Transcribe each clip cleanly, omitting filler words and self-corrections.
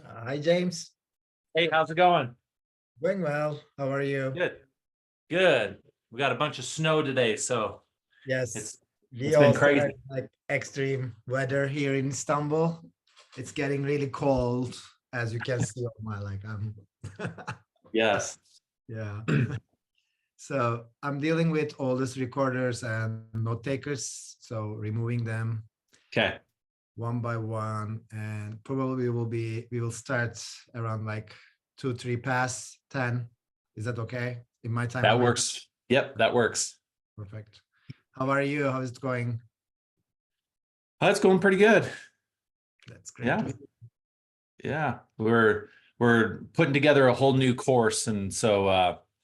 Hi, James. Hey, how's it going? Going well. How are you? Good, good. We got a bunch of snow today, so Yes, it's we it's been also have crazy. like extreme weather here in Istanbul. It's getting really cold, as you can see on my Yes. yeah. So I'm dealing with all these recorders and note takers. So removing them Okay. one by one, and probably we will start around like 2, 3 past 10. Is that okay? In my time That of it. works. Yep, that works. Perfect. How are you? How's it going? That's going pretty good. That's great to Yeah, hear. yeah. We're putting together a whole new course, and so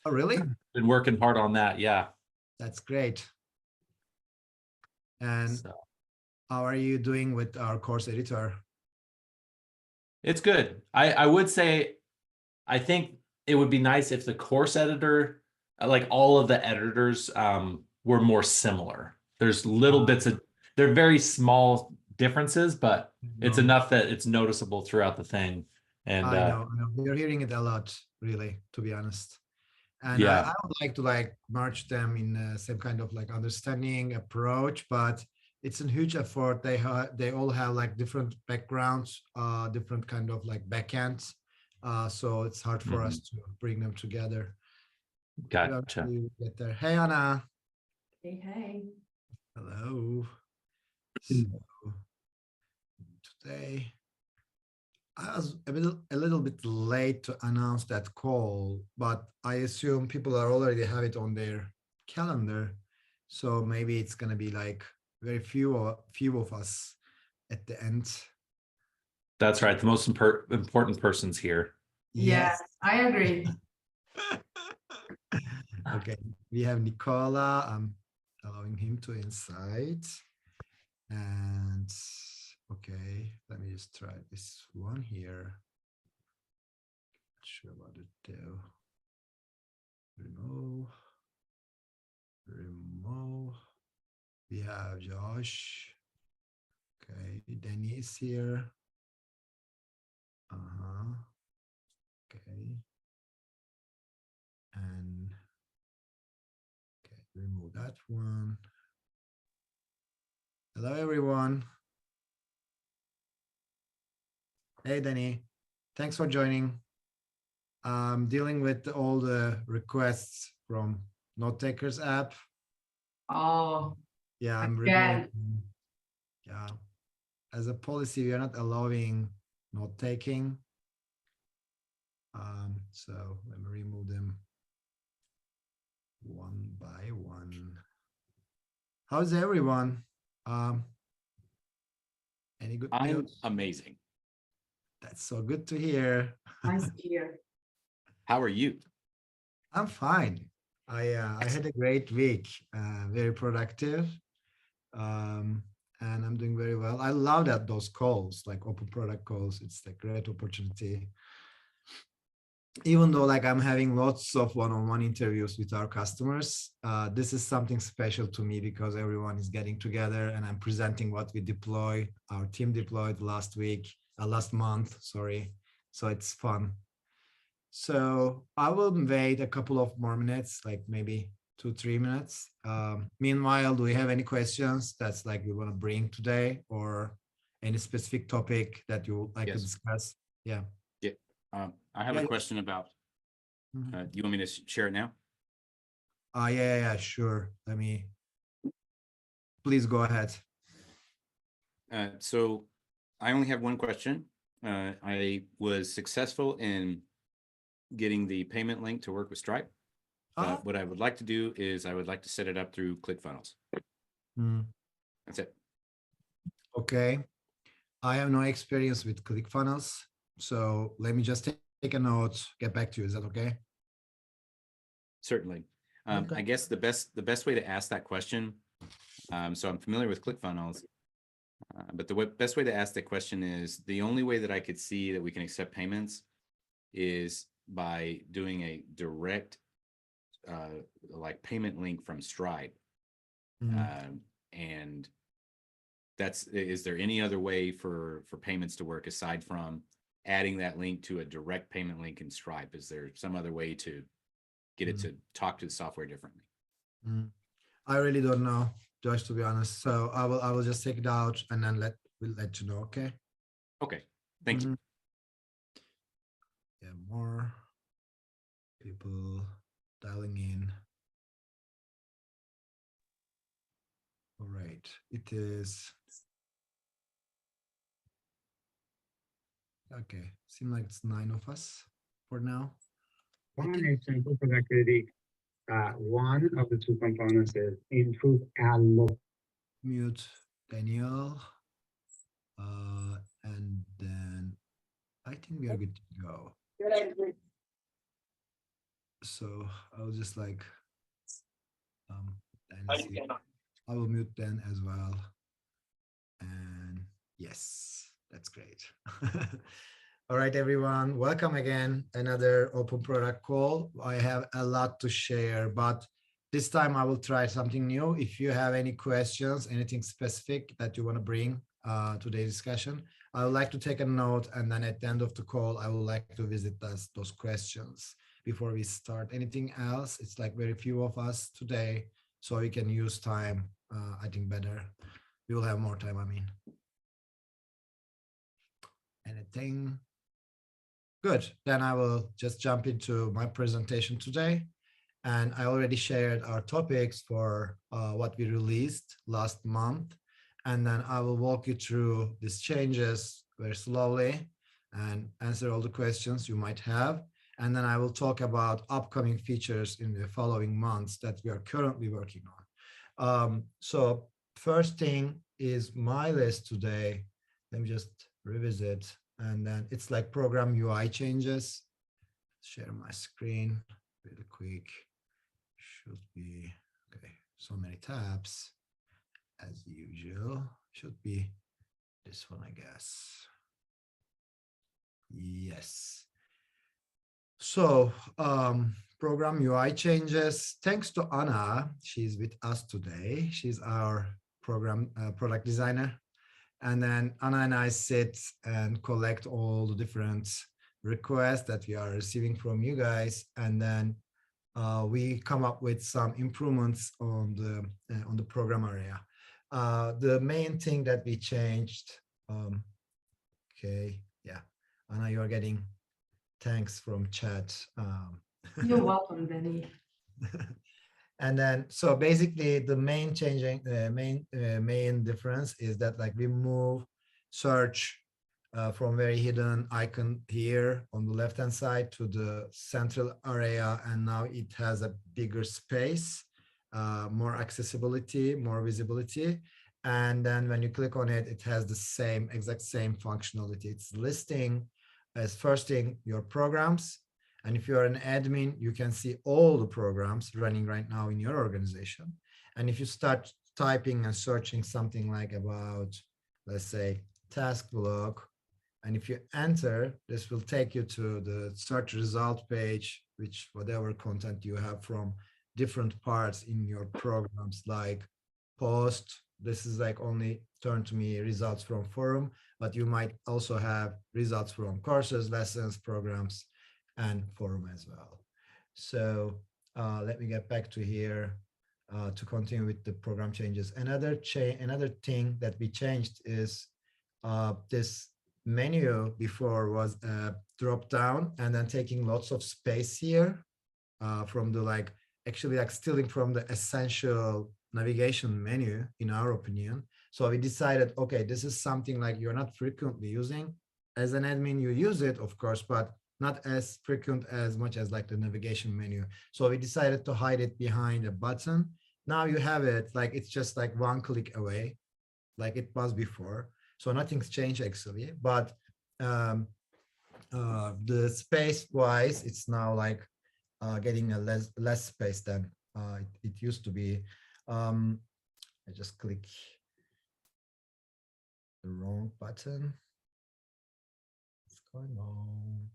Oh, really? been working hard on that. Yeah. That's great. And So how are you doing with our course editor? it's good. I would say I think it would be nice if the course editor, like all of the editors, were more similar. There's little bits of, they're very small differences, but it's No, enough that it's noticeable throughout the thing. And I know. We're hearing it a lot, really, to be honest. And I yeah, would like to like merge them in some kind of like understanding approach, but it's a huge effort. They all have like different backgrounds, different kind of like backends. So it's hard for us to bring them together. gotcha. Eventually we get there. Hey Anna. Hey, hey. Hello. So today I was a little bit late to announce that call, but I assume people are already have it on their calendar. So maybe it's gonna be like very few of us at the end. That's right. The most important person's here. Yes, I agree. Okay, we have Nicola. I'm allowing him to inside. And okay, let me just try this one here. Not sure what to do. Remove. We have Josh. Okay, Danny is here. Okay. And okay, remove that one. Hello, everyone. Hey, Danny. Thanks for joining. I'm dealing with all the requests from Note Takers app. Oh, Yeah, I'm again. removing. Yeah, as a policy, we are not allowing note taking. So let me remove them one by one. How's everyone? Um, any good I'm news? amazing. That's so good to hear. Nice to hear. How are you? I'm fine. I had a great week, very productive, um, and I'm doing very well. I love that those calls, like open product calls. It's a great opportunity. Even though like I'm having lots of one-on-one interviews with our customers, this is something special to me because everyone is getting together and I'm presenting what we deploy, our team deployed last month, sorry. So it's fun. So I will wait a couple of more minutes, like maybe 2, 3 minutes. Meanwhile, do we have any questions that's like we want to bring today or any specific topic that you would like to Yes. discuss? Yeah. Yeah. I have Yeah. a question about, Mhm. you want me to share it now? Yeah, sure. Please go ahead. So I only have one question. I was successful in getting the payment link to work with Stripe. But what I would like to do is I would like to set it up through ClickFunnels. That's it. Okay. I have no experience with ClickFunnels. So let me just take a note, get back to you. Is that okay? Certainly. Okay. I guess the best way to ask that question, so I'm familiar with ClickFunnels, but the best way to ask that question is the only way that I could see that we can accept payments is by doing a direct like payment link from Stripe. And is there any other way for payments to work aside from adding that link to a direct payment link in Stripe? Is there some other way to get it to talk to the software differently? I really don't know, Josh, to be honest. So I will just take it out and then we'll let you know. Okay. Okay, thank you. Yeah, more people dialing in. All right, it is. Okay, seems like it's 9 of us for now. One example productivity, one of the two components is improve ad look. Mute Daniel. And then I think we are good to go. So I'll just like, I will mute Dan as well. And yes, that's great. All right, everyone, welcome again. Another open product call. I have a lot to share, but this time I will try something new. If you have any questions, anything specific that you want to bring to today's discussion, I would like to take a note, and then at the end of the call, I would like to visit those questions before we start. Anything else? It's like very few of us today, so we can use time, I think, better. We will have more time, I mean. Anything? Good, then I will just jump into my presentation today. And I already shared our topics for what we released last month. And then I will walk you through these changes very slowly and answer all the questions you might have. And then I will talk about upcoming features in the following months that we are currently working on. So first thing is my list today. Let me just revisit. And then it's like program UI changes. Share my screen really quick. Should be, okay, so many tabs as usual. Should be this one, I guess. Yes. So program UI changes. Thanks to Anna, she's with us today. She's our program product designer. And then Anna and I sit and collect all the different requests that we are receiving from you guys. And then we come up with some improvements on the program area. The main thing that we changed, okay, yeah, Anna, you are getting thanks from chat. You're welcome, Benny. And then, so basically the main changing, the main difference is that like we move search from very hidden icon here on the left-hand side to the central area. And now it has a bigger space, more accessibility, more visibility. And then when you click on it, it has the exact same functionality. It's listing as first thing your programs. And if you're an admin, you can see all the programs running right now in your organization. And if you start typing and searching something like about, let's say, task log, and if you enter, this will take you to the search result page, which whatever content you have from different parts in your programs, like post. This is like only turn to me results from forum, but you might also have results from courses, lessons, programs, and forum as well. So let me get back to here to continue with the program changes. Another thing that we changed is this menu before was drop down and then taking lots of space here from the actually stealing from the essential navigation menu, in our opinion. So we decided, okay, this is something like you're not frequently using. As an admin, you use it, of course, but not as frequent as much as like the navigation menu. So we decided to hide it behind a button. Now you have it, like it's just like one click away, like it was before. So nothing's changed actually, but the space wise, it's now like getting a less space than it used to be. I just click the wrong button. What's going on?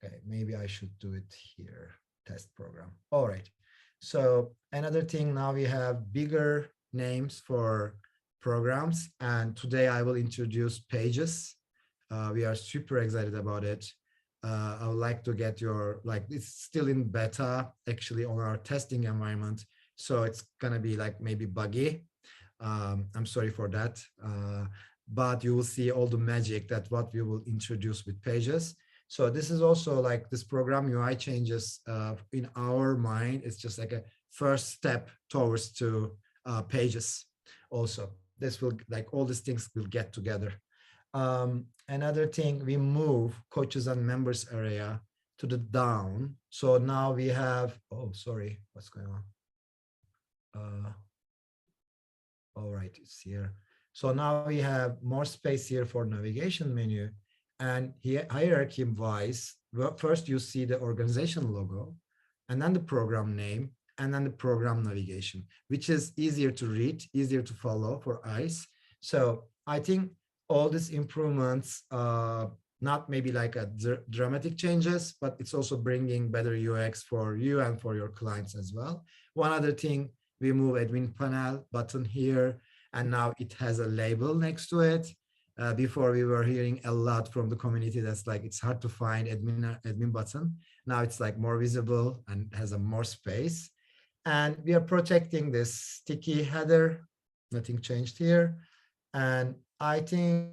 Okay, maybe I should do it here, test program. All right, so another thing, now we have bigger names for programs, and today I will introduce pages. We are super excited about it. I would like to get your, like, it's still in beta actually on our testing environment. So it's gonna be like maybe buggy. I'm sorry for that. But you will see all the magic that what we will introduce with Pages. So this is also like this program UI changes in our mind. It's just like a first step towards to Pages. Also, this will, like, all these things will get together. Another thing, we move coaches and members area to the down. So now we have, oh, sorry, what's going on? All right, it's here. So now we have more space here for navigation menu, and here hierarchy wise, first you see the organization logo, and then the program name, and then the program navigation, which is easier to read, easier to follow for eyes. So I think all these improvements, not maybe like a dramatic changes, but it's also bringing better UX for you and for your clients as well. One other thing, we move admin panel button here, and now it has a label next to it. Before we were hearing a lot from the community that's like, it's hard to find admin button. Now it's like more visible and has a more space. And we are protecting this sticky header. Nothing changed here. And I think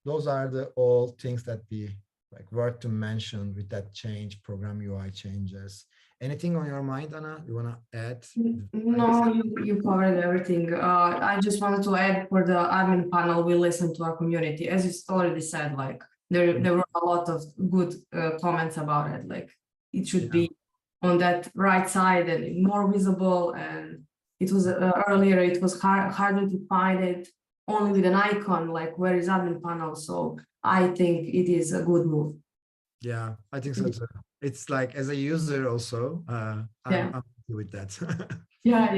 those are the all things that be like worth to mention with that change, program UI changes. Anything on your mind, Anna, you want to add? No, you covered everything. I just wanted to add for the admin panel, we listened to our community. As you already said, like there were a lot of good comments about it. Like it should be on that right side and more visible. And it was earlier, it was harder to find it only with an icon, like where is admin panel. So I think it is a good move. Yeah, I think so too. It's like, as a user also, I'm happy with that. Yeah.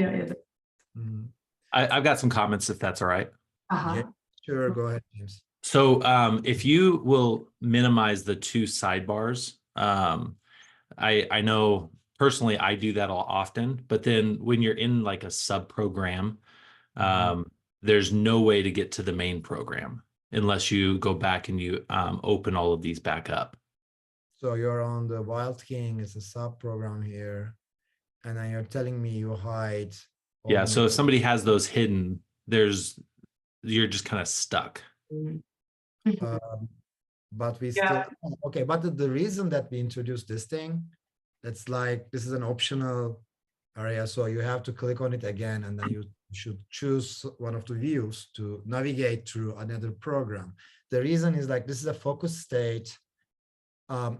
Mhm. I've got some comments if that's all right. Uh-huh. Yeah, sure, go ahead, James. So if you will minimize the two sidebars, I know personally I do that often, but then when you're in like a sub program, there's no way to get to the main program unless you go back and you open all of these back up. So you're on the Wild King, it's a sub program here, and then you're telling me you hide. Yeah, so if somebody has those hidden, you're just kind of stuck. But we Yeah. still, okay, but the reason that we introduced this thing, it's like, this is an optional area, so you have to click on it again, and then you should choose one of the views to navigate through another program. The reason is like, this is a focus state.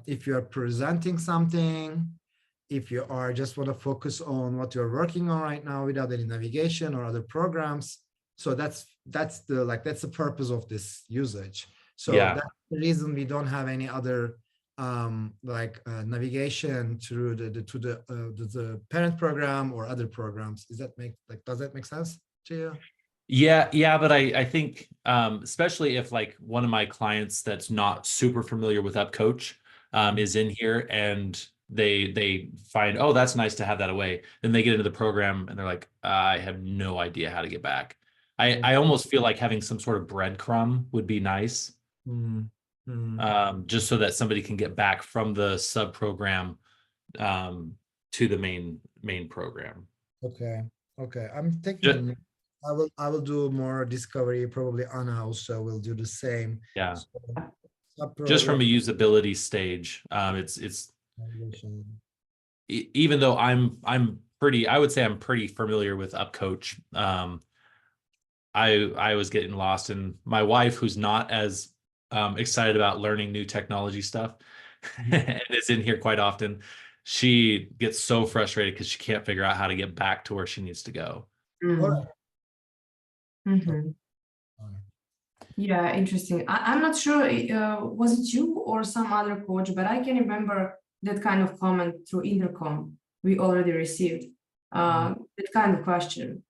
If you are presenting something, if you are just want to focus on what you're working on right now without any navigation or other programs, so that's the purpose of this usage. So Yeah. that's the reason we don't have any other navigation through the parent program or other programs. Does that make sense to you? Yeah, but I think especially if like one of my clients that's not super familiar with UpCoach is in here and they find, oh, that's nice to have that away. Then they get into the program and they're like, I have no idea how to get back. I almost feel like having some sort of breadcrumb would be nice. Just so that somebody can get back from the sub program to the main program. Okay. I'm thinking I will do more discovery. Probably Anna also will do the same. Yeah. So, just from a usability stage, it's even though I would say I'm pretty familiar with UpCoach. I was getting lost, and my wife, who's not as excited about learning new technology stuff and is in here quite often, she gets so frustrated because she can't figure out how to get back to where she needs to go. Yeah, interesting. I'm not sure, was it you or some other coach, but I can remember that kind of comment through Intercom we already received, that kind of question.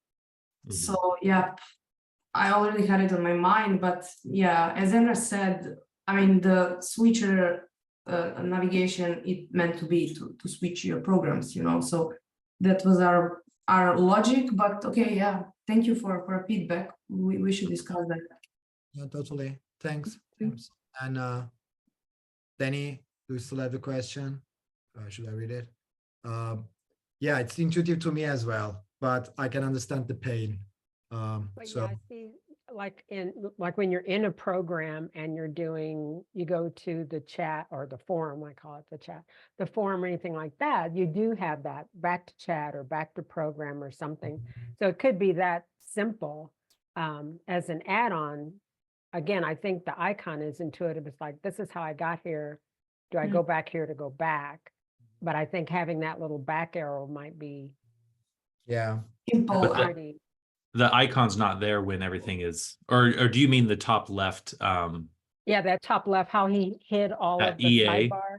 So yeah, I already had it on my mind, but yeah, as Emre said, I mean, the switcher navigation, it meant to be to switch your programs, so that was our logic, but okay, yeah, thank you for feedback. We should discuss that. Yeah, totally. Thanks. And Danny, do you still have the question? Should I read it? Yeah, it's intuitive to me as well, but I can understand the pain. But So yeah, I see, like when you're in a program and you go to the chat or the forum, I call it the chat, the forum or anything like that, you do have that back to chat or back to program or something. So it could be that simple as an add-on. Again, I think the icon is intuitive. It's like, this is how I got here. Do I go back here to go back? But I think having that little back arrow might be yeah, Simple. But the- pretty. The icon's not there when everything is, or do you mean the top left? Yeah, that top left, how he hid all That of the EA? sidebar.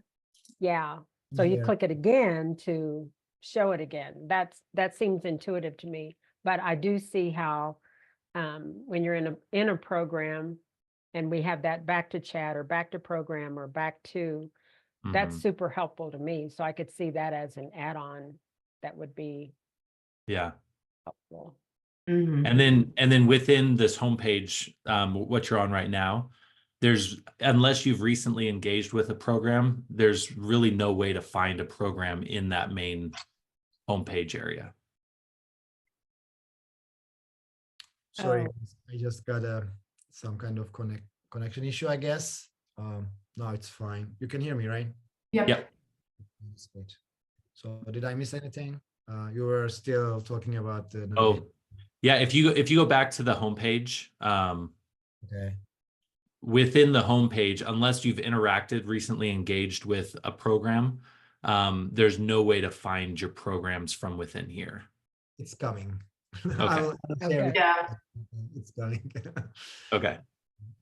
Yeah, so you Yeah. click it again to show it again. That seems intuitive to me. But I do see how when you're in a program and we have that back to chat or back to program or back to, that's Mhm. super helpful to me. So I could see that as an add-on that would be Yeah. helpful. Mhm. And then within this homepage, what you're on right now, there's, unless you've recently engaged with a program, there's really no way to find a program in that main homepage area. sorry, Oh. I just got some kind of connection issue, I guess. No, it's fine. You can hear me, right? Yep. Yep. That's great. So did I miss anything? You were still talking about the Oh, yeah. If you go back to the homepage, okay. within the homepage, unless you've interacted, recently engaged with a program, there's no way to find your programs from within here. It's coming. Okay. I'll share it. Yeah. It's coming. Okay.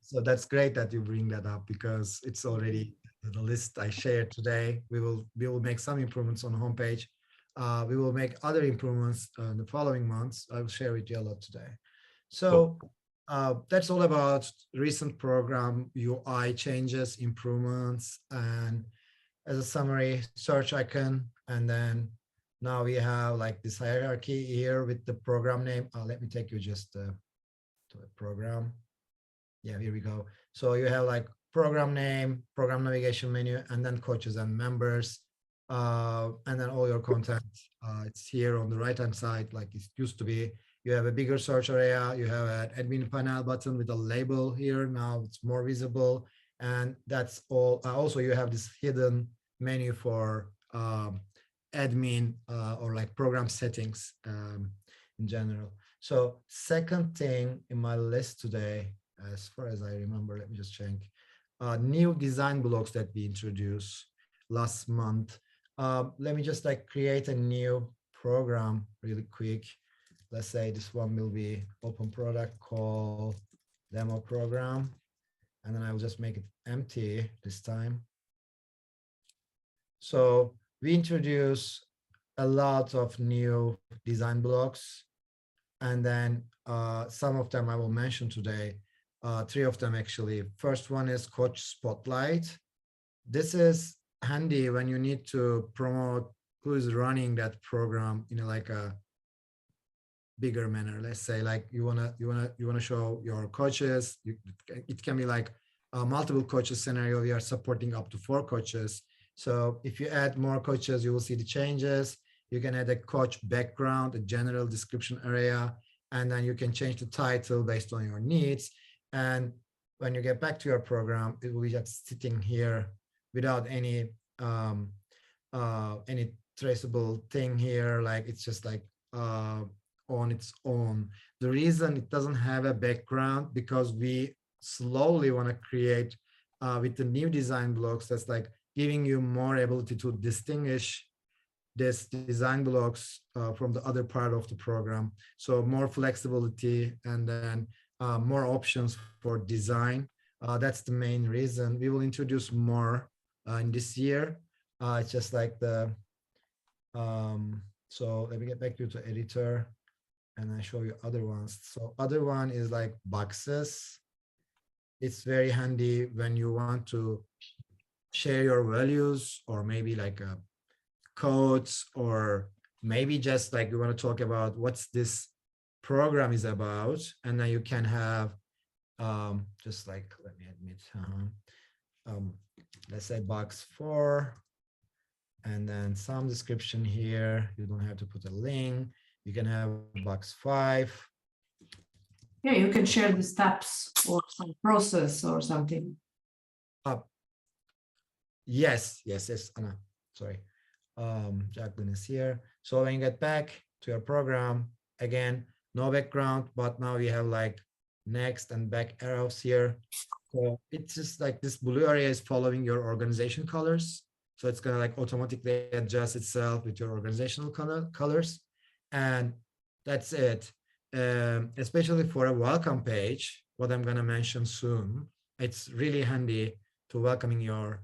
So that's great that you bring that up because it's already the list I shared today. We will make some improvements on the homepage. We will make other improvements in the following months. I will share with you a lot today. So that's all about recent program UI changes, improvements, and as a summary, search icon, and then now we have like this hierarchy here with the program name. Let me take you just to a program. Yeah, here we go. So you have like program name, program navigation menu, and then coaches and members, and then all your content. It's here on the right-hand side, like it used to be. You have a bigger search area. You have an admin panel button with a label here. Now it's more visible, and that's all. Also, you have this hidden menu for admin or like program settings in general. So second thing in my list today, as far as I remember, let me just check. New design blocks that we introduced last month. Let me just like create a new program really quick. Let's say this one will be open product call demo program. And then I will just make it empty this time. So we introduce a lot of new design blocks. And then some of them I will mention today. 3 of them actually. First one is Coach Spotlight. This is handy when you need to promote who is running that program in like a bigger manner. Let's say like you wanna show your coaches. It can be like a multiple coaches scenario. We are supporting up to 4 coaches. So if you add more coaches, you will see the changes. You can add a coach background, a general description area, and then you can change the title based on your needs. And when you get back to your program, it will be just sitting here without any traceable thing here. Like it's just like on its own. The reason it doesn't have a background because we slowly want to create with the new design blocks that's like giving you more ability to distinguish this design blocks from the other part of the program. So more flexibility and then more options for design. That's the main reason. We will introduce more in this year. It's just like the, so let me get back to the editor and I show you other ones. So other one is like boxes. It's very handy when you want to share your values or maybe like codes or maybe just like you want to talk about what's this program is about, and then you can have just like let me admit let's say box 4, and then some description here. You don't have to put a link. You can have box 5. Yeah, you can share the steps or some process or something. Yes, Anna, sorry. Jacqueline is here. So when you get back to your program, again, no background, but now you have like next and back arrows here. So it's just like this blue area is following your organization colors. So it's gonna like automatically adjust itself with your organizational colors. And that's it. Especially for a welcome page, what I'm gonna mention soon, it's really handy to welcoming your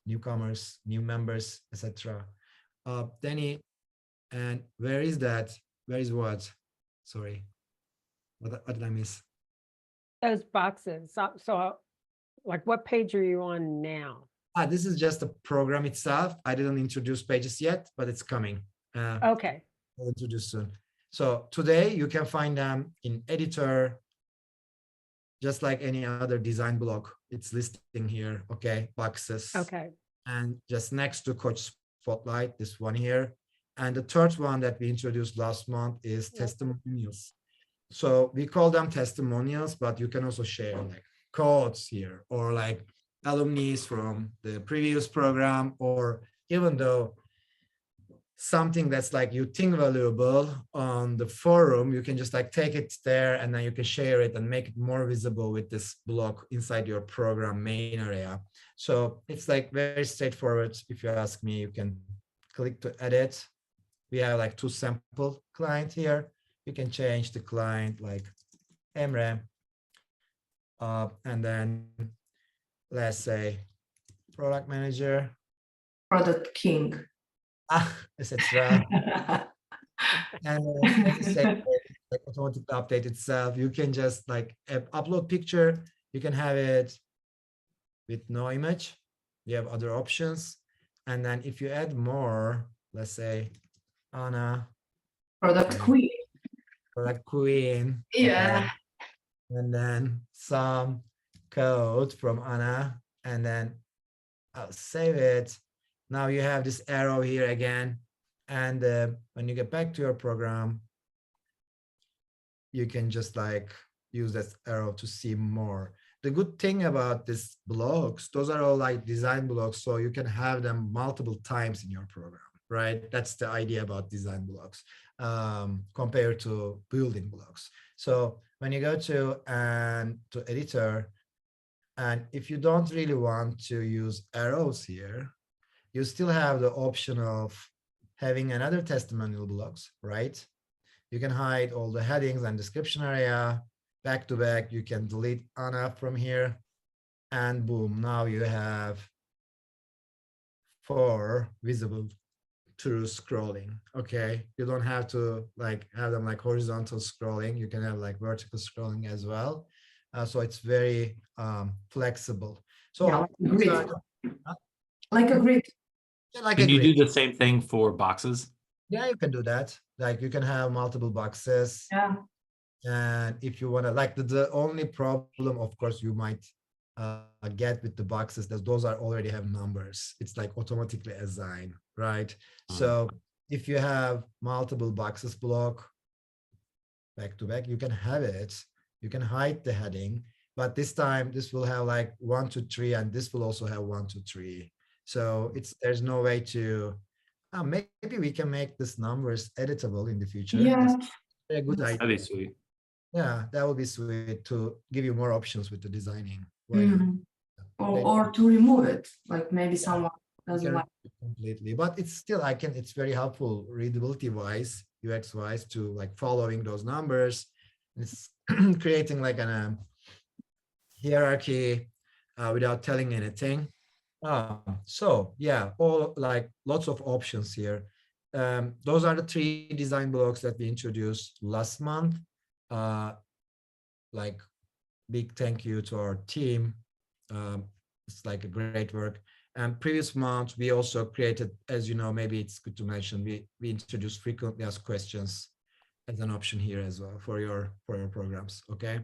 newcomers, new members, etc. Danny, and where is that? Where is what? Sorry, what did I miss? Those boxes. So like what page are you on now? This is just the program itself. I didn't introduce pages yet, but it's coming. Okay. I'll introduce soon. So today you can find them in editor, just like any other design block. It's listing here, okay, boxes. Okay. And just next to Coach Spotlight, this one here. And the third one that we introduced last month is testimonials. So we call them testimonials, but you can also share like codes here or like alumni from the previous program, or even though something that's like you think valuable on the forum, you can just like take it there and then you can share it and make it more visible with this block inside your program main area. So it's like very straightforward. If you ask me, you can click to edit. We have like 2 sample clients here. You can change the client like Emre, and then let's say product manager, Product king. etc. And like automatically update itself. You can just like upload picture. You can have it with no image. You have other options. And then if you add more, let's say Anna, Product Okay. queen. product queen. Yeah. okay, and then some code from Anna, and then I'll save it. Now you have this arrow here again. And when you get back to your program, you can just like use that arrow to see more. The good thing about these blocks, those are all like design blocks, so you can have them multiple times in your program, right? That's the idea about design blocks compared to building blocks. So when you go to editor, and if you don't really want to use arrows here, you still have the option of having another testimonial blocks, right? You can hide all the headings and description area. Back to back, you can delete Anna from here. And boom, now you have 4 visible through scrolling, okay? You don't have to like have them like horizontal scrolling. You can have like vertical scrolling as well. So it's very flexible. So Yeah, like a grid. Like a grid. like Can a you grid. do the same thing for boxes? Yeah, you can do that. Like you can have multiple boxes. Yeah. And if you want to, like the only problem, of course, you might get with the boxes that those are already have numbers. It's like automatically assigned, right? So if you have multiple boxes block back to back, you can have it. You can hide the heading, but this time this will have like 1, 2, 3, and this will also have 1, 2, 3. So there's no way to. Maybe we can make this numbers editable in the future. Yeah. That's a good idea. That'd be sweet. Yeah, that would be sweet to give you more options with the designing. Why not? Mhm. Or to remove it, like maybe someone You doesn't can like. remove it completely, but it's still it's very helpful readability wise, UX wise, to like following those numbers. It's creating like a hierarchy without telling anything. So yeah, all like lots of options here. Those are the 3 design blocks that we introduced last month. Like big thank you to our team. It's like a great work. And previous month, we also created, as you know, maybe it's good to mention, we introduced frequently asked questions as an option here as well for your programs, okay?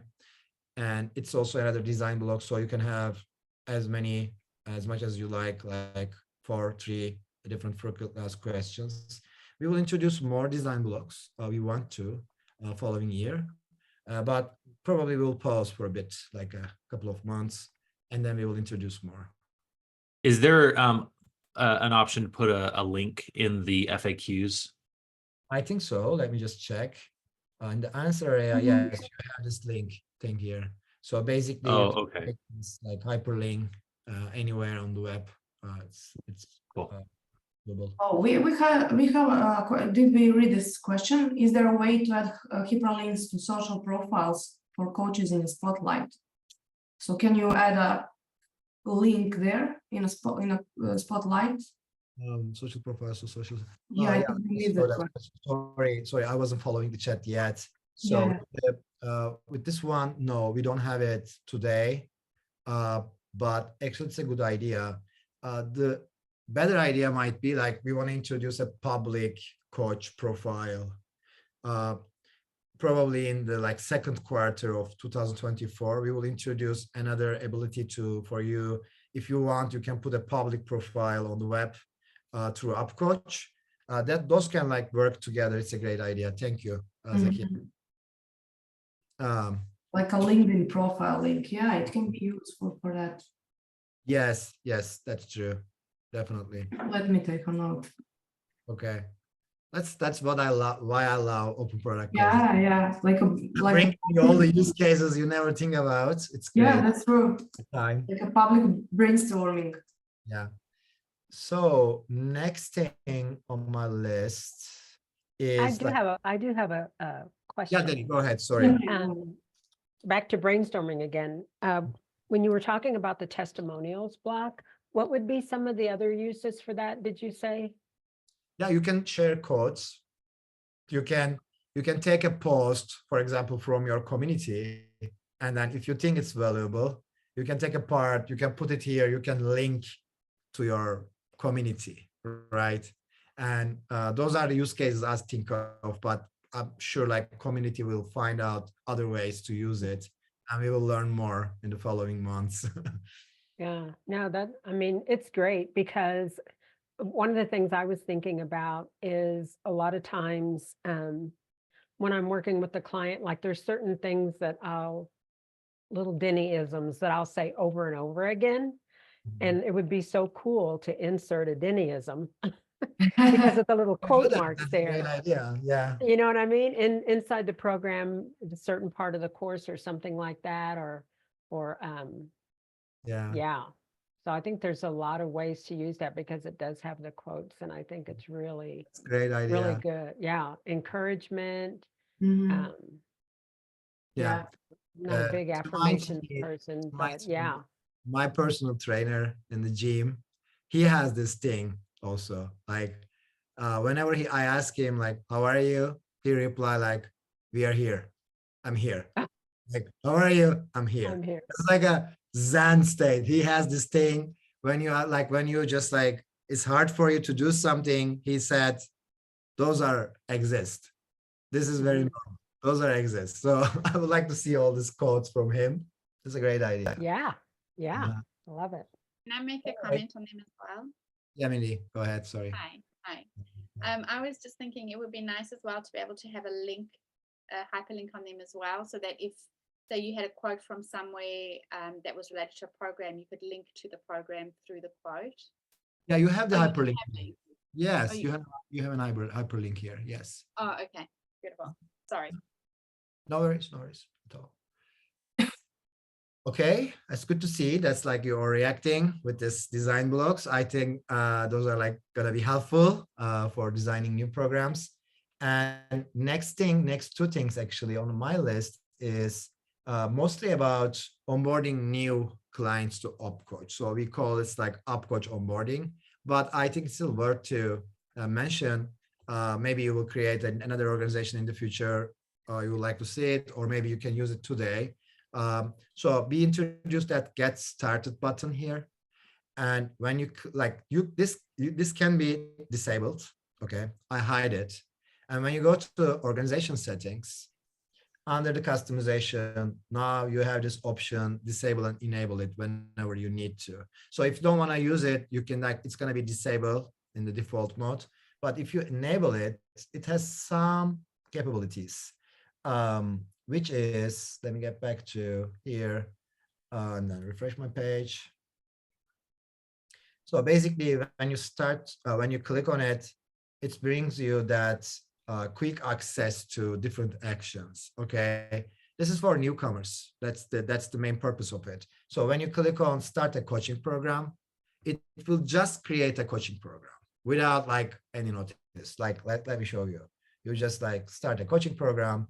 And it's also another design block, so you can have as much as you like 3 different frequently asked questions. We will introduce more design blocks. We want to following year, but probably we'll pause for a bit, like a couple of months, and then we will introduce more. Is there an option to put a link in the FAQs? I think so. Let me just check. In the answer area, Mhm. yes, you have this link thing here. So basically, you Oh, can okay. click this, like hyperlink anywhere on the web. It's Cool. doable. Oh, we have did we read this question? Is there a way to add hyperlinks to social profiles for coaches in the Spotlight? So can you add a link there in a Spotlight? Social profiles or social. Yeah, I yeah, think we I need saw that that. question. Sorry, I wasn't following the chat yet. So Yeah. with this one, no, we don't have it today. But actually, it's a good idea. The better idea might be like we want to introduce a public coach profile. Probably in the like second quarter of 2024, we will introduce another ability for you. If you want, you can put a public profile on the web through UpCoach. Those can like work together. It's a great idea. Thank you, Zeki. Mhm. Like a LinkedIn profile link. Yeah, it can be useful for that. Yes, that's true. Definitely. Let me take a note. Okay. That's what I love, why I love open product calls. Yeah. Bring you all the use cases you never think about. It's great. Yeah, that's true. Time. Like a public brainstorming. Yeah. So next thing on my list I is do like, have a yeah, question. Danny, go ahead. Sorry. Back to brainstorming again. When you were talking about the testimonials block, what would be some of the other uses for that, did you say? Yeah, you can share codes. You can take a post, for example, from your community, and then if you think it's valuable, you can take a part, you can put it here, you can link to your community, right? And those are the use cases I think of, but I'm sure like community will find out other ways to use it, and we will learn more in the following months. Yeah, no, I mean, it's great because one of the things I was thinking about is a lot of times when I'm working with the client, like there's certain things that little Denny-isms that I'll say over and over again. And it would be so cool to insert a Denny-ism because of the little quote marks That's a great there. idea. Yeah. You know what I mean? Inside the program, a certain part of the course or something like that, or Yeah. yeah. So I think there's a lot of ways to use that because it does have the quotes, and I think it's really, It's a great idea. really good. Yeah, encouragement. Mhm. Yeah. Not a big It reminds affirmation me- person, but reminds me yeah. My personal trainer in the gym, he has this thing also. Like whenever I ask him like, "How are you?" He reply like, "We are here. I'm here." Like, "How are you?" "I'm here." I'm here. It's like a Zen state. He has this thing when you are like when you just like it's hard for you to do something. He said, "Those are exist. This is very normal. Those are exist." So I would like to see all these quotes from him. It's a great idea. Yeah, yeah, Uh-huh. I love it. Can I make a comment on them as well? Yeah, Mindy, go ahead. Sorry. Hi. I was just thinking it would be nice as well to be able to have a link, a hyperlink on them as well, so that if, say, you had a quote from somewhere that was related to a program, you could link to the program through the quote. Yeah, you have the Oh, you hyperlink. have links. Yes, Oh, you have an hyperlink here. Yes. Oh, okay. Beautiful. Sorry. No worries at all. Okay, it's good to see. That's like you're reacting with this design blocks. I think those are like gonna be helpful for designing new programs. And next two things actually on my list is mostly about onboarding new clients to UpCoach. So we call this like UpCoach onboarding, but I think it's still worth to mention. Maybe you will create another organization in the future. You would like to see it, or maybe you can use it today. So we introduced that get started button here. And when you this can be disabled. Okay, I hide it. And when you go to the organization settings, under the customization, now you have this option, disable and enable it whenever you need to. So if you don't want to use it, you can like, it's going to be disabled in the default mode. But if you enable it, it has some capabilities, which is, let me get back to here and then refresh my page. So basically, when you start, when you click on it, it brings you that quick access to different actions. Okay, this is for newcomers. That's the main purpose of it. So when you click on start a coaching program, it will just create a coaching program without like any notice. Like let me show you. You just like start a coaching program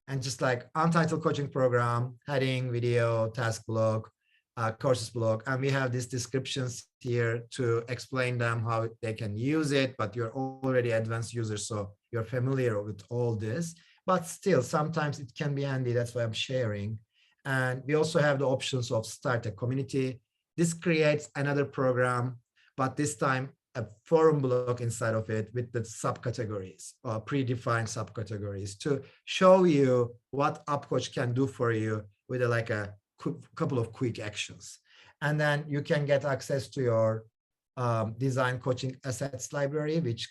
and just like untitled coaching program, heading, video, task block, courses block, and we have these descriptions here to explain them how they can use it, but you're already advanced users, so you're familiar with all this, but still sometimes it can be handy. That's why I'm sharing. And we also have the options of start a community. This creates another program, but this time a forum block inside of it with the subcategories or predefined subcategories to show you what UpCoach can do for you with like a couple of quick actions. And then you can get access to your design coaching assets library, which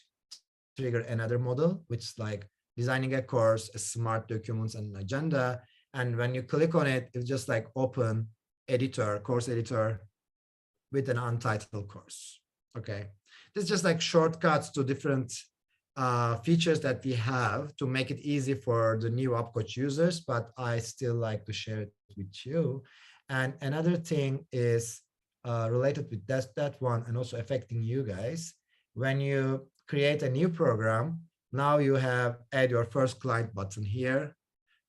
trigger another model, which is like designing a course, a smart documents, and an agenda. And when you click on it, it's just like open editor, course editor with an untitled course. Okay, this is just like shortcuts to different features that we have to make it easy for the new UpCoach users, but I still like to share it with you. And another thing is related with that one and also affecting you guys. When you create a new program, now you have add your first client button here,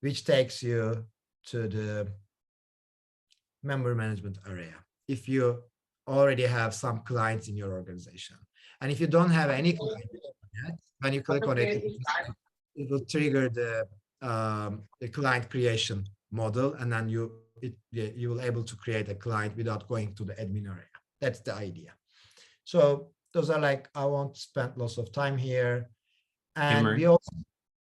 which takes you to the member management area. If you already have some clients in your organization. And if you don't have any clients yet, when you click on it, it will trigger the client creation model, and then you will able to create a client without going to the admin area. That's the idea. So those are like, I won't spend lots of time here. And we also,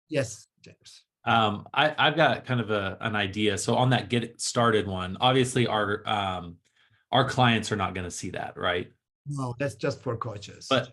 yes, James. I've got kind of an idea. So on that get started one, obviously our clients are not going to see that, right? No, that's just for coaches. But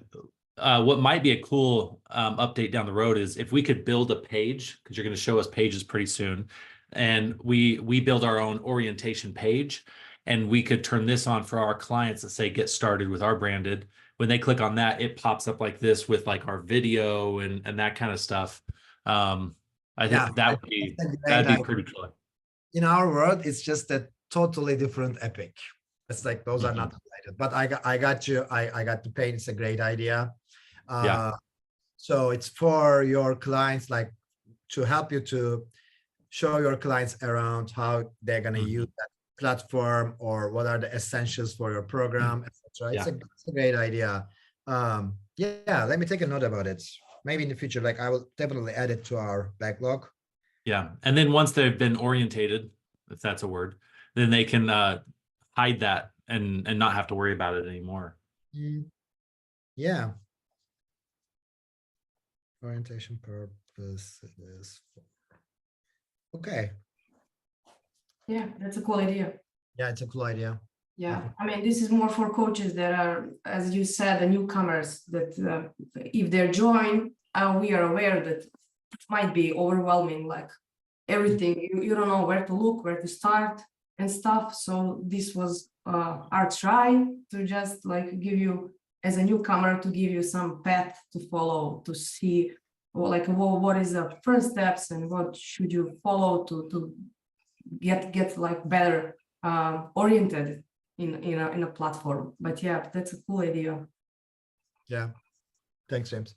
what might be a cool update down the road is if we could build a page, because you're going to show us pages pretty soon, and we build our own orientation page, and we could turn this on for our clients that say get started with our branded. When they click on that, it pops up like this with like our video and that kind of stuff. I think that'd be pretty cool. In our world, it's just a totally different epic. It's like those are not related. But I got you. I got the page. It's a great idea. So it's for your clients, like to help you to show your clients around how they're gonna use that platform or what are the essentials for your program, etc. It's a great idea. Let me take a note about it. Maybe in the future, like I will definitely add it to our backlog. Yeah, and then once they've been orientated, if that's a word, then they can hide that and not have to worry about it anymore. Yeah. Orientation purposes. Okay. Yeah, that's a cool idea. Yeah, it's a cool idea. Yeah, I mean, this is more for coaches that are, as you said, the newcomers that if they're joined, we are aware that it might be overwhelming, like everything, you don't know where to look, where to start and stuff. So this was our try to just like give you, as a newcomer, to give you some path to follow, to see like what is the first steps and what should you follow to get like better oriented in a platform. But yeah, that's a cool idea. Yeah, thanks, James.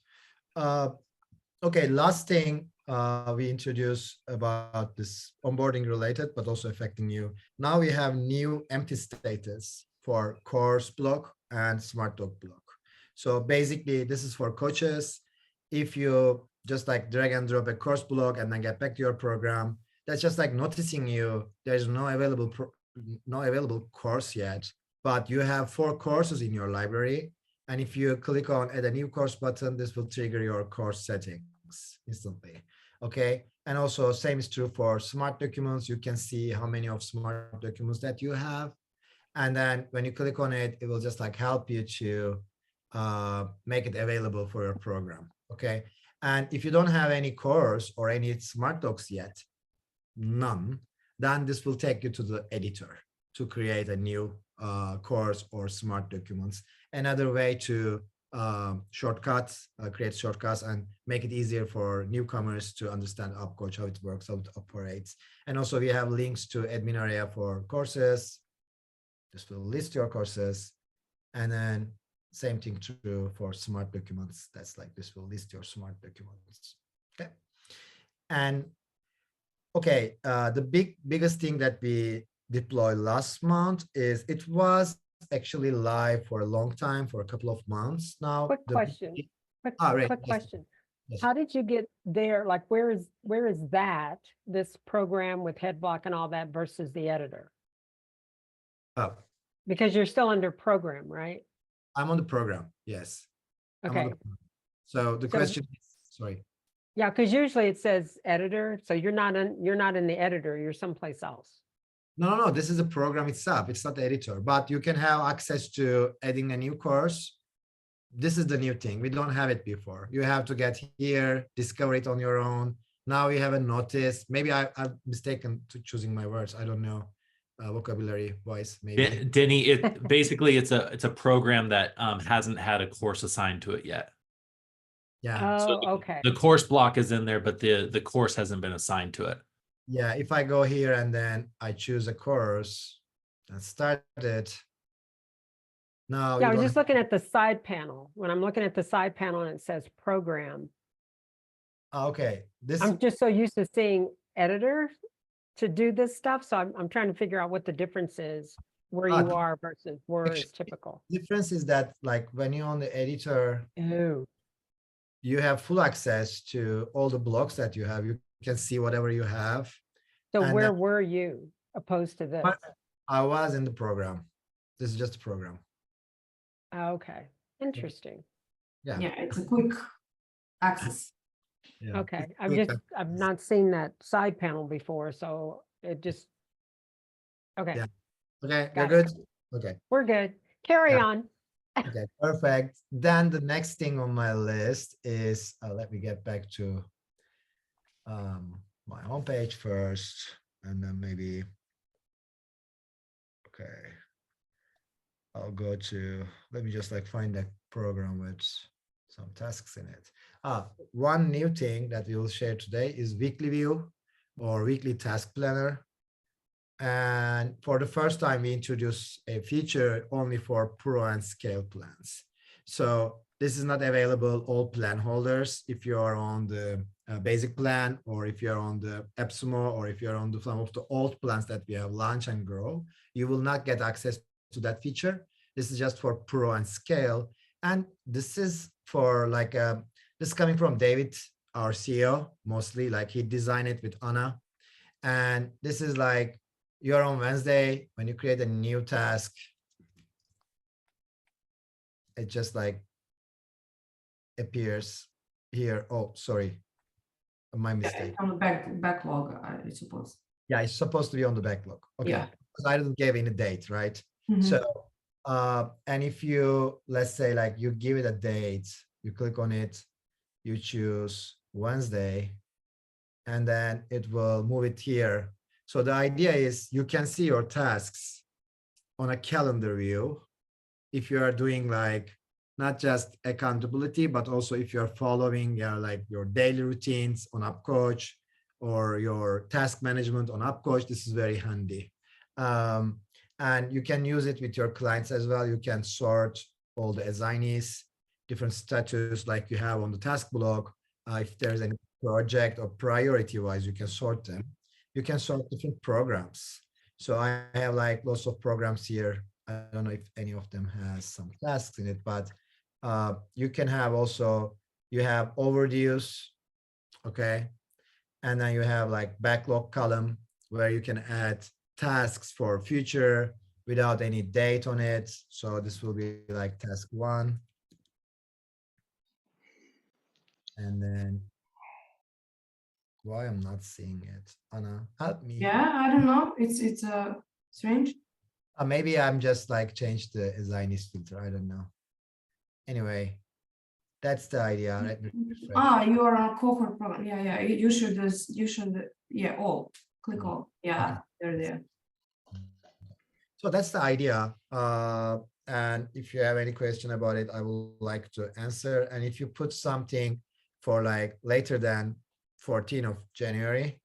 Okay, last thing we introduced about this onboarding related, but also affecting you. Now we have new empty status for course block and smart doc block. So basically, this is for coaches. If you just like drag and drop a course block and then get back to your program, that's just like noticing you. There's no available course yet, but you have 4 courses in your library. And if you click on add a new course button, this will trigger your course settings instantly. Okay. And also same is true for smart documents. You can see how many of smart documents that you have. And then when you click on it, it will just like help you to make it available for your program. Okay. And if you don't have any course or any smart docs yet, none, then this will take you to the editor to create a new course or smart documents. Another way to shortcuts, create shortcuts and make it easier for newcomers to understand UpCoach, how it works, how it operates. And also we have links to admin area for courses. This will list your courses. And then same thing true for smart documents. That's like this will list your smart documents. Okay. And okay, the biggest thing that we deployed last month is it was actually live for a long time, for a couple of months now. Quick question. Quick right, quick yes, question. yes. How did you get there? Like, where is that, this program with Headblock and all that versus the editor? Oh, Because you're still under program, right? I'm on the program. Yes. I'm on Okay. the program. So the question is, sorry. Yeah, because usually it says editor, so you're not in the editor, you're someplace else. No. This is the program itself. It's not the editor, but you can have access to adding a new course. This is the new thing. We don't have it before. You have to get here, discover it on your own. Now you have a notice. Maybe I've mistaken to choosing my words. I don't know. Vocabulary wise, maybe. Denny, it basically it's a program that hasn't had a course assigned to it yet. Yeah. So Oh, okay. the course block is in there, but the course hasn't been assigned to it. Yeah. If I go here and then I choose a course and start it. Now Yeah, I you was don't just looking at the side panel. When I'm looking at the side panel and it says program, okay. This I'm just so used to seeing editor to do this stuff. So I'm trying to figure out what the difference is where Ah, you are versus where is actually, typical. difference is that like when you're on the editor, Oh, you have full access to all the blocks that you have. You can see whatever you have. so And where then- were you opposed to this? I was in the program. This is just a program. Okay, interesting. Yeah. Yeah, it's a quick access. Yeah. Okay, quick I've not seen that side panel before, so it just. Okay, Yeah. Okay, you're Got good? it. Okay. we're good. Carry Yeah. on. Okay, perfect. Then the next thing on my list is, let me get back to my homepage first, and then maybe, okay. I'll go to, let me just like find a program with some tasks in it. One new thing that we will share today is Weekly View or Weekly Task Planner. And for the first time, we introduce a feature only for Pro and Scale plans. So this is not available all plan holders. If you're on the basic plan, or if you're on the AppSumo, or if you're on the some of the old plans that we have Launch and Grow, you will not get access to that feature. This is just for Pro and Scale. And this is for like, this is coming from David, our CEO, mostly, like he designed it with Anna. And this is like, you're on Wednesday, when you create a new task, it just like appears here. Oh, sorry, my mistake. On the backlog, I suppose. Yeah, it's supposed to be on the backlog. Okay, Yeah. because I didn't give any date, right? Mhm. So, and if you, let's say like you give it a date, you click on it, you choose Wednesday, and then it will move it here. So the idea is you can see your tasks on a calendar view if you are doing like not just accountability, but also if you're following like your daily routines on UpCoach or your task management on UpCoach. This is very handy. And you can use it with your clients as well. You can sort all the assignees, different status like you have on the task block. If there's any project or priority wise, you can sort them. You can sort different programs. So I have like lots of programs here. I don't know if any of them has some tasks in it, but you can have also, you have overdues, okay? And then you have like backlog column where you can add tasks for future without any date on it. So this will be like task 1. And then why I'm not seeing it. Anna, help me. Yeah, I don't know. It's strange. Maybe I'm just like changed the Zionist filter. I don't know. Anyway, that's the idea. Let me refresh. You are on a cohort program. Yeah, yeah. You should just yeah, all. Click all. Yeah, they're there. So that's the idea. And if you have any question about it, I would like to answer. And if you put something for like later than 14th of January,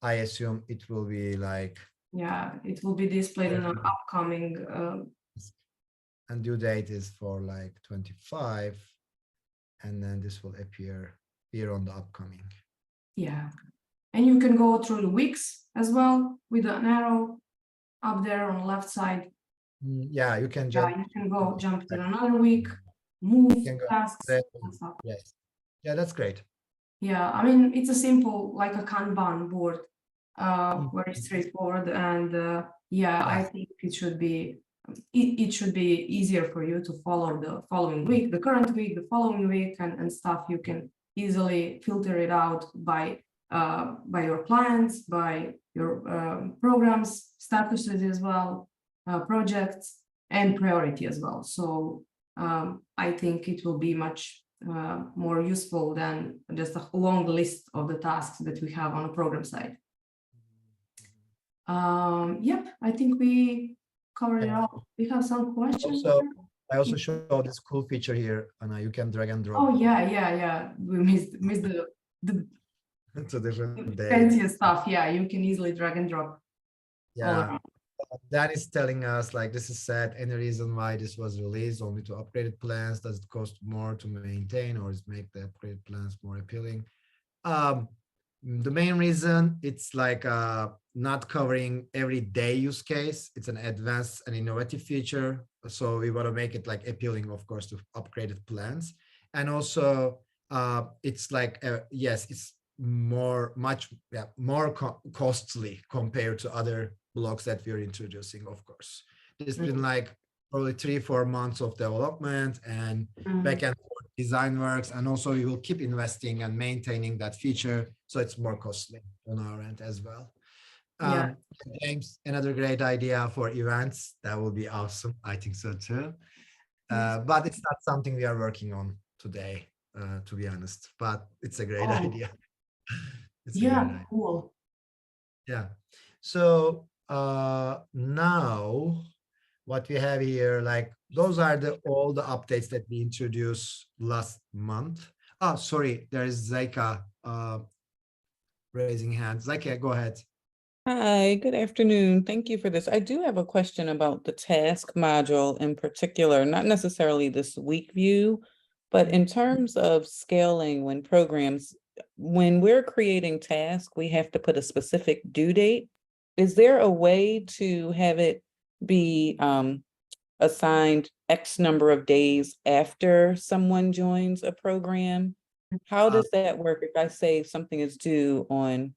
I assume it will be like, Yeah, it will be displayed in an upcoming and due date is for like 25. And then this will appear here on the upcoming. yeah. And you can go through the weeks as well with an arrow up there on the left side. Yeah, you can Yeah, jump. you can go jump to another week, move can go tasks there. and stuff. Yes. Yeah, that's great. Yeah, I mean, it's a simple, like a Kanban board, very Mhm. straightforward, and yeah, I Yes. think it should be, it should be easier for you to follow the following week, the current week, the following week, and stuff. You can easily filter it out by your clients, by your programs, statuses as well, projects, and priority as well. So I think it will be much more useful than just a long list of the tasks that we have on a program side. Yep, I think we covered it Yeah. all. We have some questions. Also, I also show this cool feature here, and you can drag and drop Oh yeah. We missed the to different days. fanciest stuff. Yeah, you can easily drag and drop. Yeah, that is telling us like this is sad. Any reason why this was released only to upgraded plans? Does it cost more to maintain, or is make the upgraded plans more appealing? The main reason it's like not covering everyday use case. It's an advanced and innovative feature, so we want to make it like appealing, of course, to upgraded plans. And also, it's like yes, it's much more costly compared to other blocks that we're introducing. Of course, it's been like probably 3-4 months of development and back and forth design works, and also we will keep investing and maintaining that feature, so it's more costly on our end as well. Yeah. James, another great idea for events. That will be awesome. I think so too. But it's not something we are working on today, to be honest, but it's a great idea. It's a great Yeah, idea. cool. Yeah. So now what we have here, like those are all the updates that we introduced last month. Oh, sorry, there is Zaika raising hands. Zaika, go ahead. Hi, good afternoon. Thank you for this. I do have a question about the task module in particular, not necessarily this week view, but in terms of scaling when we're creating tasks, we have to put a specific due date. Is there a way to have it be assigned X number of days after someone joins a program? How does that work if I say something is due on,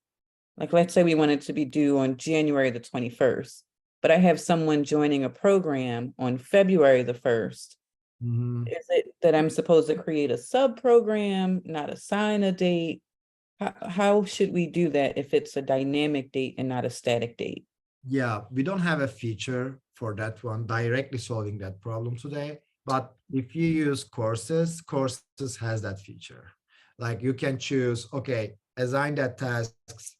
like, let's say we want it to be due on January the 21st, but I have someone joining a program on February the 1st. Is it that I'm supposed to create a sub-program, not assign a date? How should we do that if it's a dynamic date and not a static date? Yeah, we don't have a feature for that one directly solving that problem today. But if you use Courses has that feature. Like you can choose, okay, assign that tasks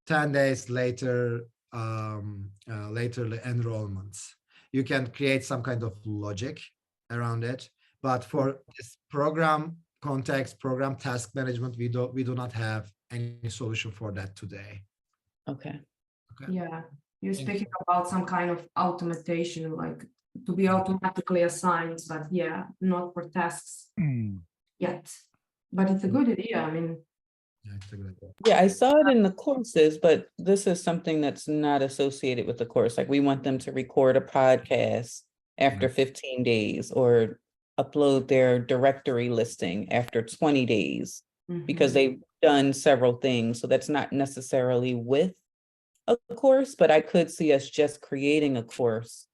10 days later, later the enrollments. You can create some kind of logic around it. But for this program context, program task management, we do not have any solution for that today. Okay. Yeah, you're speaking about some kind of automation, like to be automatically assigned, but yeah, not for tasks yet. But it's a good idea. I mean, Yeah, it's a good idea. Yeah, I saw it in the courses, but this is something that's not associated with the course. Like we want them to record a podcast after 15 days or upload their directory listing after 20 days because they've done several things. So that's not necessarily with a course, but I could see us just creating a course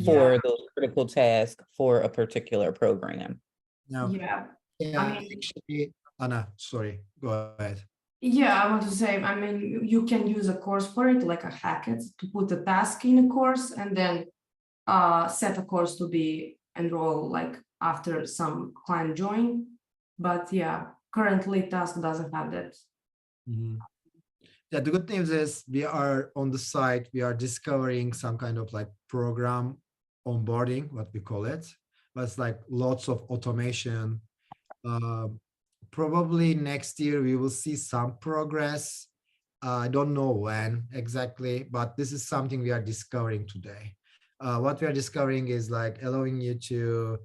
for those critical tasks for a particular program. Now, yeah. yeah, I mean- actually, Anna, sorry, go ahead. Yeah, I want to say, I mean, you can use a course for it, like a Hackett, to put a task in a course and then set a course to be enrolled like after some client join. But yeah, currently Task doesn't have that. Mhm. Yeah, the good news is we are on the site, we are discovering some kind of like program onboarding, what we call it. But it's like lots of automation. Probably next year we will see some progress. I don't know when exactly, but this is something we are discovering today. What we are discovering is like allowing you to,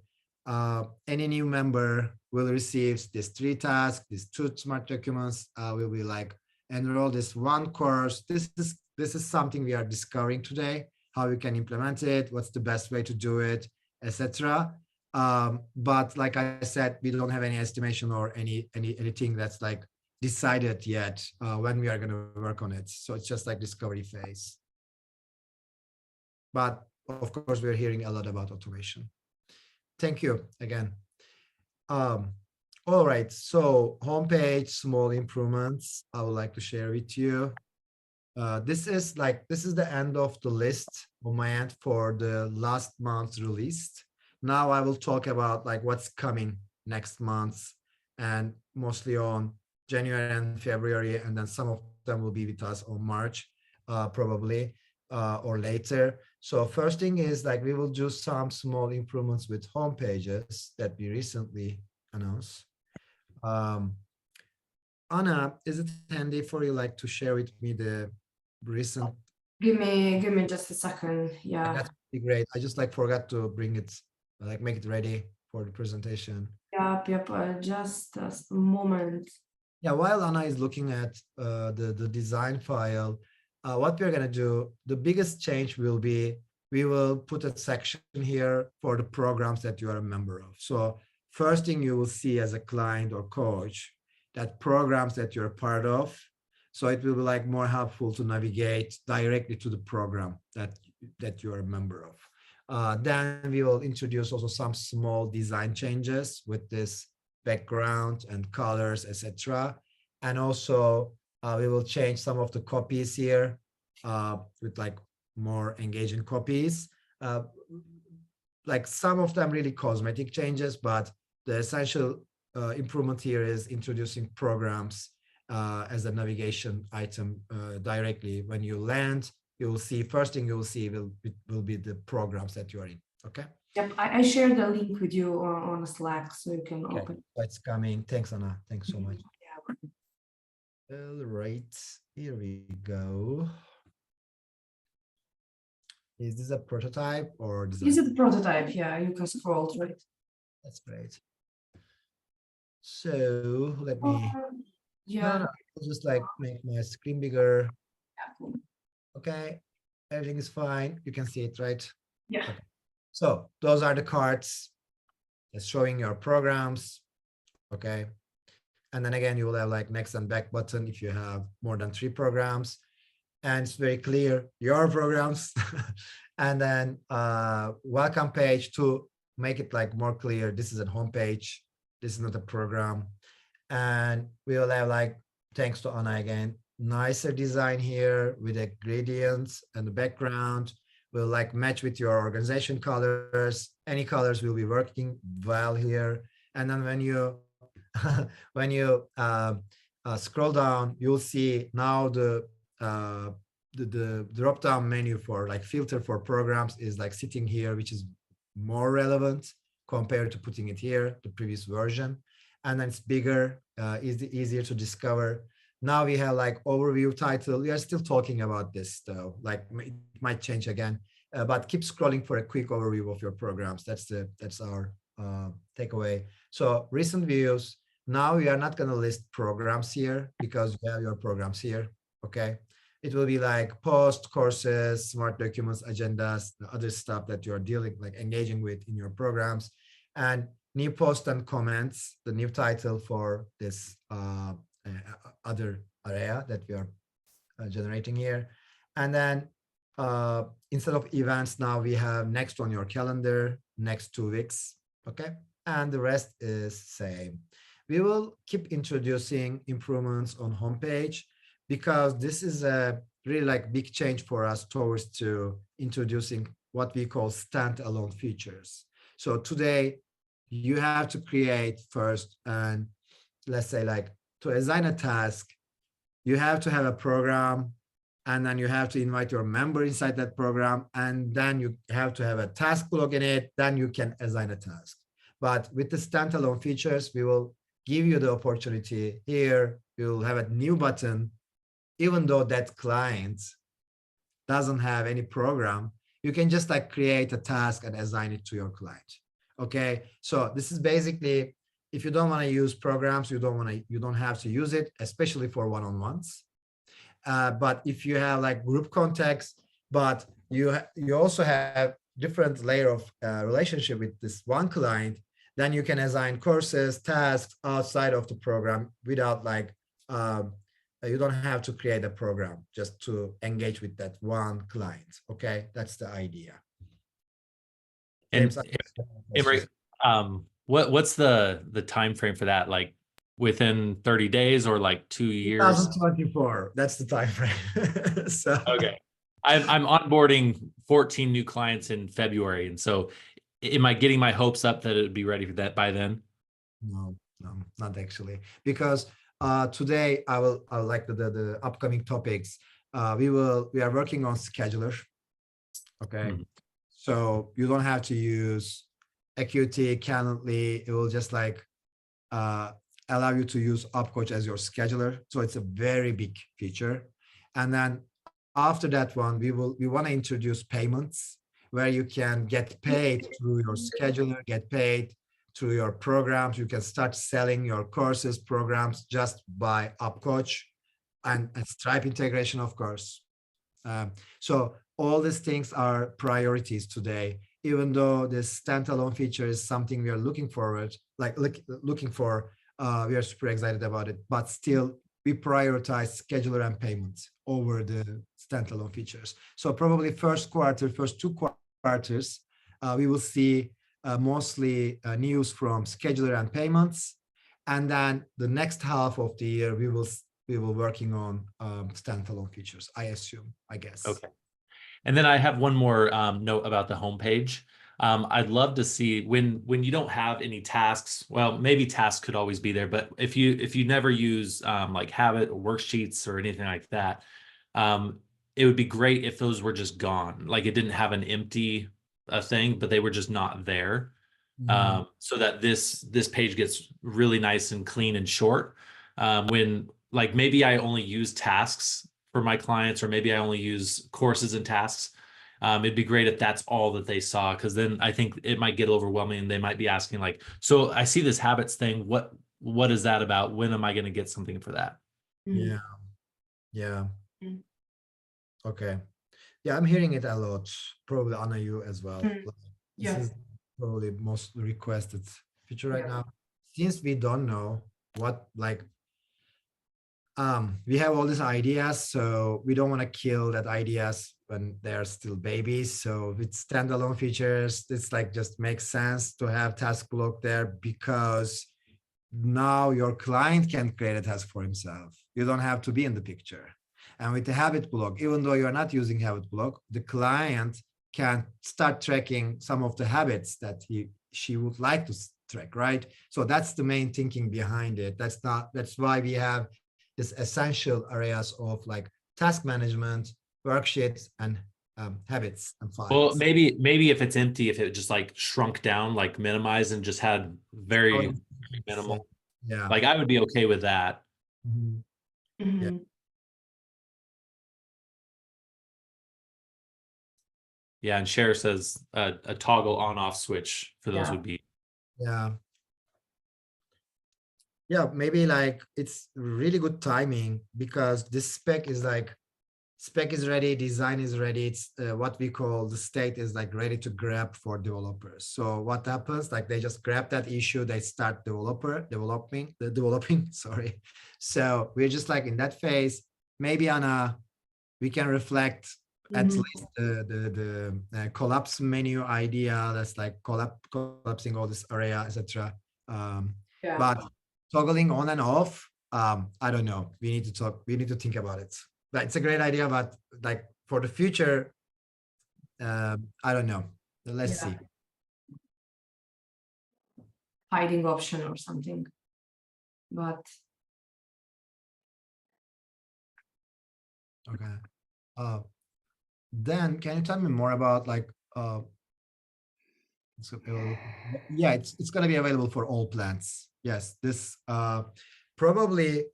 any new member will receive these 3 tasks, these 2 smart documents, will be like enroll this 1 course. This is something we are discovering today, how we can implement it, what's the best way to do it, etc. But like I said, we don't have any estimation or anything that's like decided yet when we are going to work on it. So it's just like discovery phase. But of course, we're hearing a lot about automation. Thank you again. All right, so homepage, small improvements I would like to share with you. This is the end of the list on my end for the last month's release. Now I will talk about like what's coming next month and mostly on January and February, and then some of them will be with us on March, probably, or later. So first thing is like we will do some small improvements with home pages that we recently announced. Anna, is it handy for you like to share with me the recent? Give me just a second. Yeah. That's great. I just like forgot to bring it, like make it ready for the presentation. Yep. Just a moment. Yeah, while Anna is looking at the design file, what we're gonna do, the biggest change will be, we will put a section here for the programs that you are a member of. So first thing you will see as a client or coach, that programs that you're a part of. So it will be like more helpful to navigate directly to the program that you're a member of. Then we will introduce also some small design changes with this background and colors, etc. And also we will change some of the copies here with like more engaging copies. Like some of them really cosmetic changes, but the essential improvement here is introducing programs as a navigation item directly. When you land, you will see, first thing you will see will be the programs that you are in. Okay. Yep, I shared the link with you on Slack, so you can Okay. open. It's coming. Thanks, Anna. Thanks so much. All right, here we go. Is this a prototype or design? Is it the prototype? Yeah, you can scroll through it. That's great. So let me, Yeah. no, I'll just like make my screen bigger. Yeah. Okay, everything is fine. You can see it, right? Yeah. Okay. So those are the cards. It's showing your programs. Okay. And then again, you will have like next and back button if you have more than 3 programs. And it's very clear your programs. And then welcome page to make it like more clear. This is a home page. This is not a program. And we will have like, thanks to Anna again, nicer design here with the gradients and the background will like match with your organization colors. Any colors will be working well here. And then when you when you scroll down, you'll see now the drop down menu for like filter for programs is like sitting here, which is more relevant compared to putting it here, the previous version. And then it's bigger, easier to discover. Now we have like overview title. We are still talking about this though, like it might change again, but keep scrolling for a quick overview of your programs. That's our takeaway. So recent views. Now we are not going to list programs here because you have your programs here. Okay. It will be like post, courses, smart documents, agendas, the other stuff that you're engaging with in your programs, and new post and comments, the new title for this other area that we are generating here. And then instead of events, now we have next on your calendar, next 2 weeks. Okay. And the rest is same. we will keep introducing improvements on homepage because this is a really like big change for us towards to introducing what we call standalone features. So today you have to create first, and let's say like to assign a task, you have to have a program, and then you have to invite your member inside that program, and then you have to have a task block in it, then you can assign a task. But with the standalone features, we will give you the opportunity here. You will have a new button, even though that client doesn't have any program, you can just like create a task and assign it to your client. Okay, so this is basically, if you don't want to use programs, you don't have to use it, especially for one-on-ones. But if you have like group context, but you also have different layer of relationship with this one client, then you can assign courses, tasks outside of the program without like, you don't have to create a program just to engage with that one client. Okay, that's the idea. And James, Imre, what's the time frame for that? Like within 30 days or like 2 years? 2024, that's the time frame. So Okay. I'm onboarding 14 new clients in February. And so am I getting my hopes up that it would be ready for that by then? No, not actually, because today I will like the upcoming topics. We are working on scheduler. Okay, so you don't have to use Acuity, Calendly. It will just like allow you to use UpCoach as your scheduler. So it's a very big feature. And then after that one, we want to introduce payments where you can get paid through your scheduler, get paid through your programs. You can start selling your courses, programs just by UpCoach and Stripe integration, of course. So all these things are priorities today, even though this standalone feature is something we are looking forward, looking for. We are super excited about it, but still we prioritize scheduler and payments over the standalone features. So probably first 2 quarters, we will see mostly news from scheduler and payments, and then the next half of the year we will working on standalone features. I guess. Okay. And then I have one more note about the homepage. I'd love to see when you don't have any tasks. Well, maybe tasks could always be there, but if you never use like Habit or worksheets or anything like that, it would be great if those were just gone. Like it didn't have an empty thing, but they were just not there. So that this page gets really nice and clean and short. When like maybe I only use tasks for my clients, or maybe I only use courses and tasks. It'd be great if that's all that they saw, because then I think it might get overwhelming and they might be asking like, so I see this habits thing. What is that about? When am I going to get something for that? Yeah. Okay. Yeah, I'm hearing it a lot. Probably Anna, you as well. This Yeah. is probably most requested feature right now. Since we don't know what like we have all these ideas, so we don't want to kill that ideas when they're still babies. So with standalone features, it's like just makes sense to have task block there, because now your client can create a task for himself. You don't have to be in the picture. And with the habit block, even though you're not using habit block, the client can start tracking some of the habits that she would like to track, right? So that's the main thinking behind it. That's why we have this essential areas of like task management, worksheets, and habits and files. Well, maybe if it's empty, if it just like shrunk down, like minimized and just had very minimal. Yeah. Like I would be okay with that. Mhm. Mhm. Yeah, and Cher says a toggle on-off switch for those Yeah. would be. Yeah, maybe like it's really good timing, because this spec is ready, design is ready. It's what we call the state is like ready to grab for developers. So what happens, like they just grab that issue, they start developing, sorry. So we're just like in that phase. Maybe we can reflect at least the collapse menu idea. That's like collapsing all this area, etc. Yeah. But toggling on and off, I don't know. We need to think about it. But it's a great idea, but like for the future, I don't know. Let's Yeah. see. Hiding option or something. But Okay. Then can you tell me more about like yeah, it's gonna be available for all plants. Yes, this probably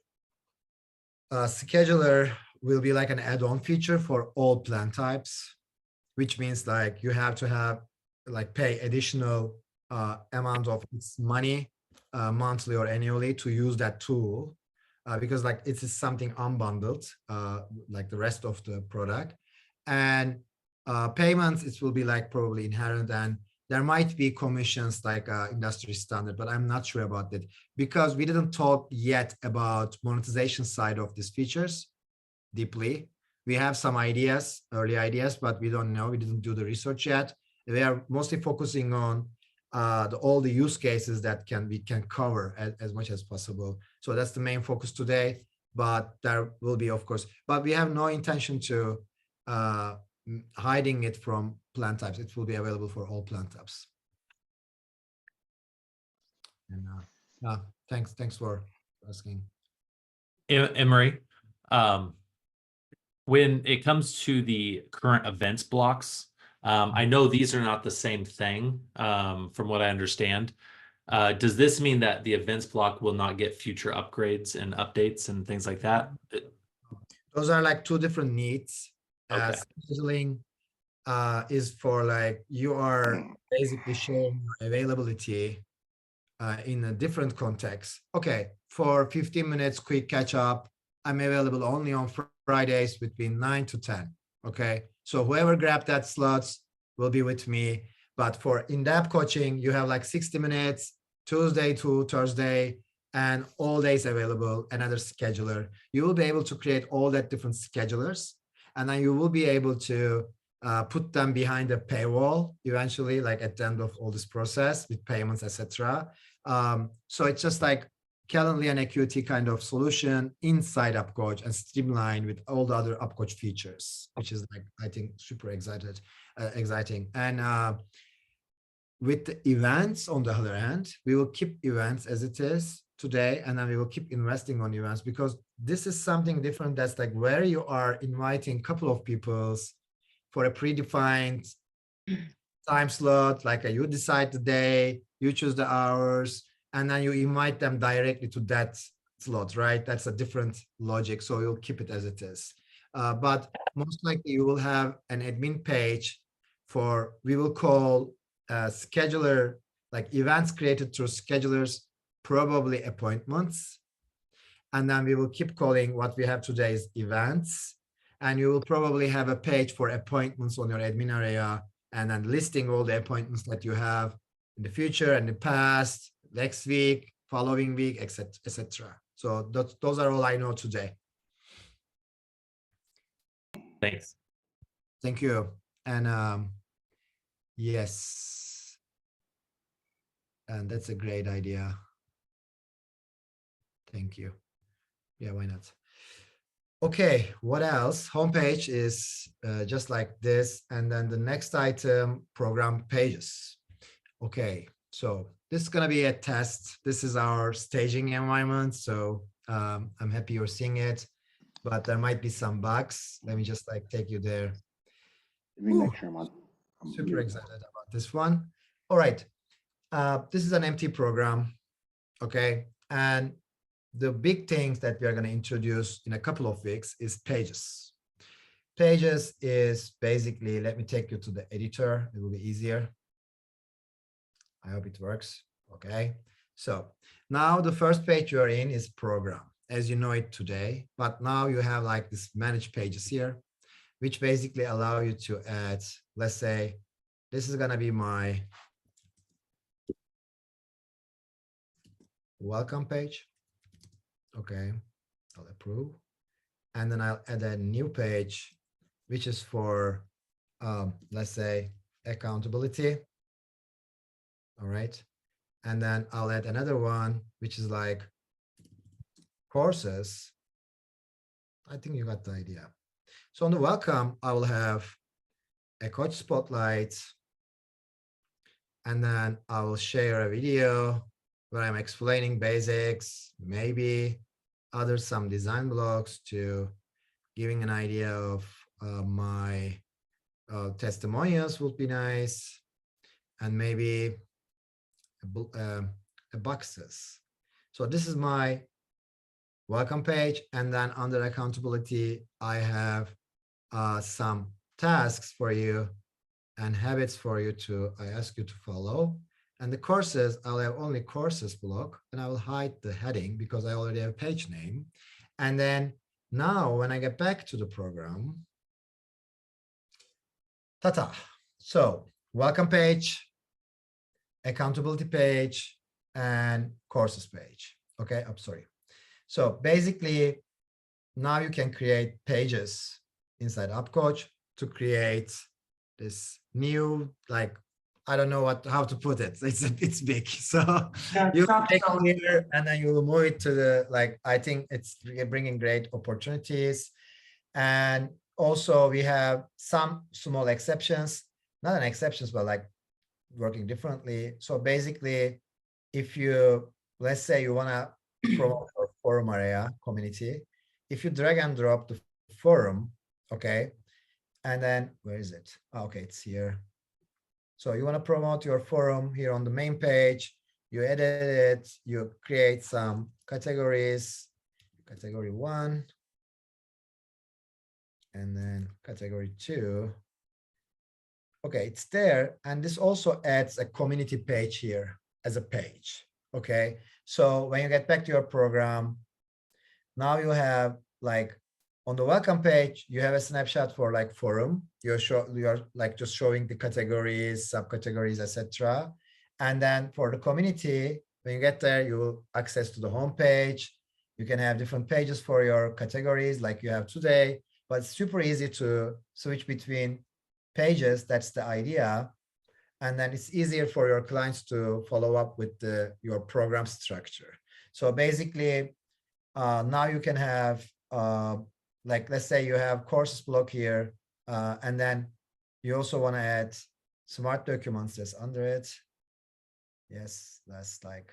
scheduler will be like an add-on feature for all plant types, which means like you have to have like pay additional amount of its money monthly or annually to use that tool because like it is something unbundled like the rest of the product, and payments it will be like probably inherent, and there might be commissions like industry standard, but I'm not sure about that because we didn't talk yet about monetization side of these features deeply. We have some ideas, early ideas, but we don't know. We didn't do the research yet. We are mostly focusing on all the use cases that we can cover as much as possible. So that's the main focus today. But there will be, of course, but we have no intention to hiding it from plant types. It will be available for all plant types. And thanks for asking. Emery, when it comes to the current events blocks, I know these are not the same thing, from what I understand. Does this mean that the events block will not get future upgrades and updates and things like that? Those are like two different needs. Okay. Scheduling is for like you are basically sharing your availability in a different context. Okay, for 15 minutes quick catch up, I'm available only on Fridays between 9 to 10. Okay, so whoever grabbed that slots will be with me. But for in-depth coaching, you have like 60 minutes, Tuesday to Thursday, and all days available, another scheduler. You will be able to create all that different schedulers, and then you will be able to put them behind a paywall eventually, like at the end of all this process with payments, etc. So it's just like Calendly and Acuity kind of solution inside UpCoach and streamlined with all the other UpCoach features, which is like, I think, super exciting. And with the events on the other hand, we will keep events as it is today, and then we will keep investing on events because this is something different. That's like where you are inviting a couple of people for a predefined time slot, like you decide the day, you choose the hours, and then you invite them directly to that slot, right? That's a different logic. So you'll keep it as it is. But most likely you will have an admin page for, we will call scheduler, like events created through schedulers, probably appointments. And then we will keep calling what we have today is events. And you will probably have a page for appointments on your admin area, and then listing all the appointments that you have in the future and the past, next week, following week, etc. So those are all I know today. Thanks. Thank you. And yes, and that's a great idea. Thank you. Yeah, why not? Okay, what else? Homepage is just like this. And then the next item, program pages. Okay, so this is going to be a test. This is our staging environment. So I'm happy you're seeing it, but there might be some bugs. Let me just like take you there. Let me make sure I'm Super muted. excited about this one. All right, this is an empty program. Okay, and the big things that we are going to introduce in a couple of weeks is pages. Pages is basically, let me take you to the editor. It will be easier. I hope it works. Okay. So now the first page you're in is program as you know it today, but now you have like this manage pages here, which basically allow you to add, let's say, this is going to be my welcome page. Okay, I'll approve. And then I'll add a new page, which is for, let's say, accountability. All right. And then I'll add another one, which is like courses, I think you got the idea. So on the welcome, I will have a coach spotlight, and then I will share a video where I'm explaining basics, maybe some design blocks to giving an idea of my testimonials would be nice, and maybe a boxes. So this is my welcome page, and then under accountability, I have some tasks for you and habits for you I ask you to follow. And the courses, I'll have only courses block, and I will hide the heading because I already have page name. And then now when I get back to the program, ta-ta. So welcome page, accountability page, and courses page. Okay, I'm sorry. So basically, now you can create pages inside UpCoach to create this new, like, I don't know how to put it. It's big. So you take it here and then you will move it to the, like, I think it's bringing great opportunities. And also we have some small exceptions, not an exceptions, but like working differently. So basically, if you, let's say you want to promote your forum area community, if you drag and drop the forum, okay, and then where is it? Oh, okay, it's here. So you want to promote your forum here on the main page, you edit it, you create some categories, category 1, and then category 2. Okay, it's there. And this also adds a community page here as a page. Okay, so when you get back to your program, now you have, like, on the welcome page, you have a snapshot for like forum. You are like just showing the categories, subcategories, etc. And then for the community, when you get there, you will access to the home page. You can have different pages for your categories like you have today, but it's super easy to switch between pages. That's the idea. And then it's easier for your clients to follow up with your program structure. So basically, now you can have, like, let's say you have courses block here, and then you also want to add smart documents that's under it. Yes, that's like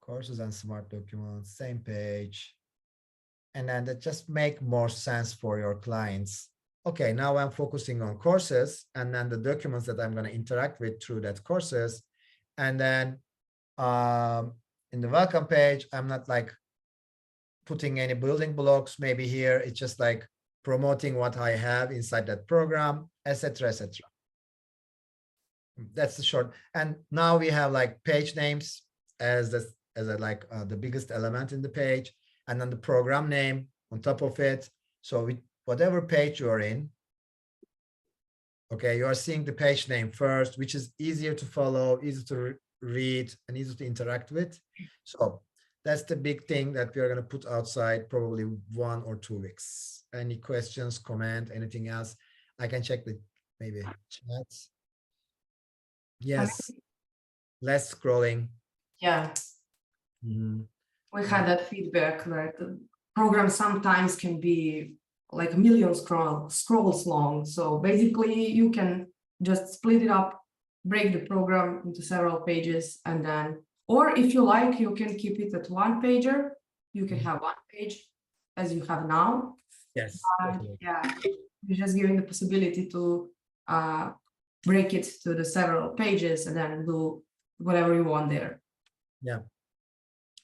courses and smart documents, same page. And then that just make more sense for your clients. Okay, now I'm focusing on courses and then the documents that I'm going to interact with through that courses. And then in the welcome page, I'm not like putting any building blocks. Maybe here it's just like promoting what I have inside that program, etc., etc. That's the short. And now we have like page names as the biggest element in the page, and then the program name on top of it. So whatever page you are in, okay, you are seeing the page name first, which is easier to follow, easier to read, and easier to interact with. So that's the big thing that we are going to put outside probably 1 or 2 weeks. Any questions, comment, anything else? I can check the maybe chats. Yes, less scrolling. Yeah. We had that feedback that the program sometimes can be like a million scrolls long. So basically you can just split it up, break the program into several pages, and then, or if you like, you can keep it at 1 pager. You can have 1 page as you have now. Yes. Yeah, you're just giving the possibility to break it to the several pages and then do whatever you want there. Yeah.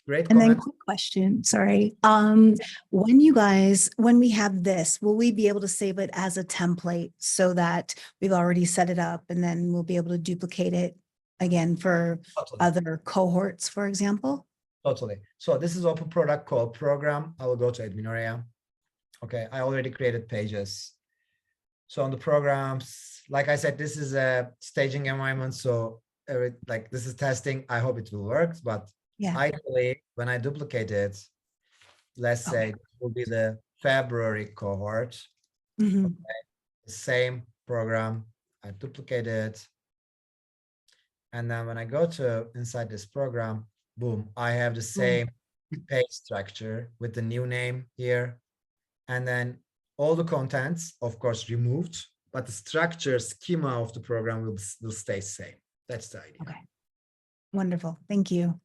Great And then comment. quick question, sorry. When we have this, will we be able to save it as a template so that we've already set it up and then we'll be able to duplicate it again for Totally. other cohorts, for example? Totally. So this is open product called program. I will go to admin area. Okay, I already created pages. So on the programs, like I said, this is a staging environment. So like this is testing. I hope it will work. But Yeah. ideally, when I duplicate it, let's say it will be the February cohort. Mhm. Okay. The same program. I duplicate it. And then when I go to inside this program, boom, I have the same page structure with the new name here. And then all the contents, of course, removed, but the structure schema of the program will stay same. That's the idea. Okay. Wonderful. Thank you.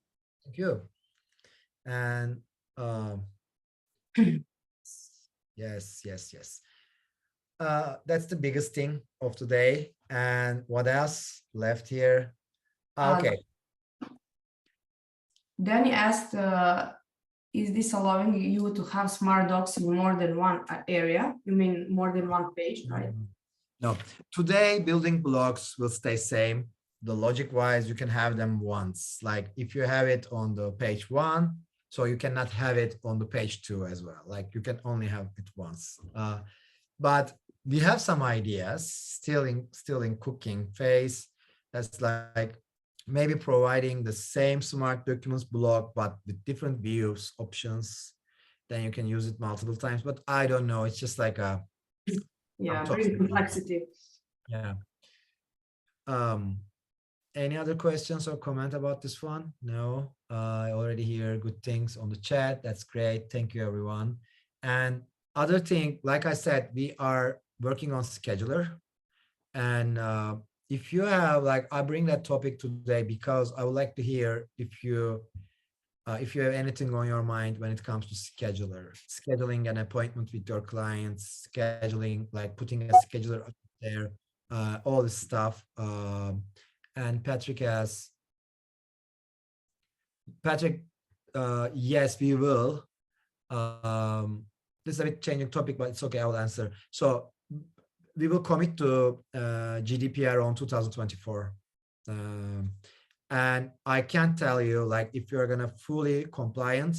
Thank you. And yes. That's the biggest thing of today. And what else left here? Okay. Danny asked, is this allowing you to have smart docs in more than one area? You mean more than one page, right? No, today building blocks will stay same. The logic wise, you can have them once. Like if you have it on the page 1, so you cannot have it on the page 2 as well. Like you can only have it once. But we have some ideas still in cooking phase. That's like maybe providing the same smart documents block, but with different views options. Then you can use it multiple times. But I don't know. It's just like a Bring complexity. Yeah. Any other questions or comment about this one? No, I already hear good things on the chat. That's great. Thank you, everyone. And other thing, like I said, we are working on scheduler. And if you have, like, I bring that topic today because I would like to hear if you have anything on your mind when it comes to scheduling an appointment with your clients, scheduling, like putting a scheduler up there, all this stuff. And Patrick, yes, we will. This is a bit changing topic, but it's okay, I will answer. So we will commit to GDPR on 2024. And I can't tell you, like, if you're gonna fully compliant,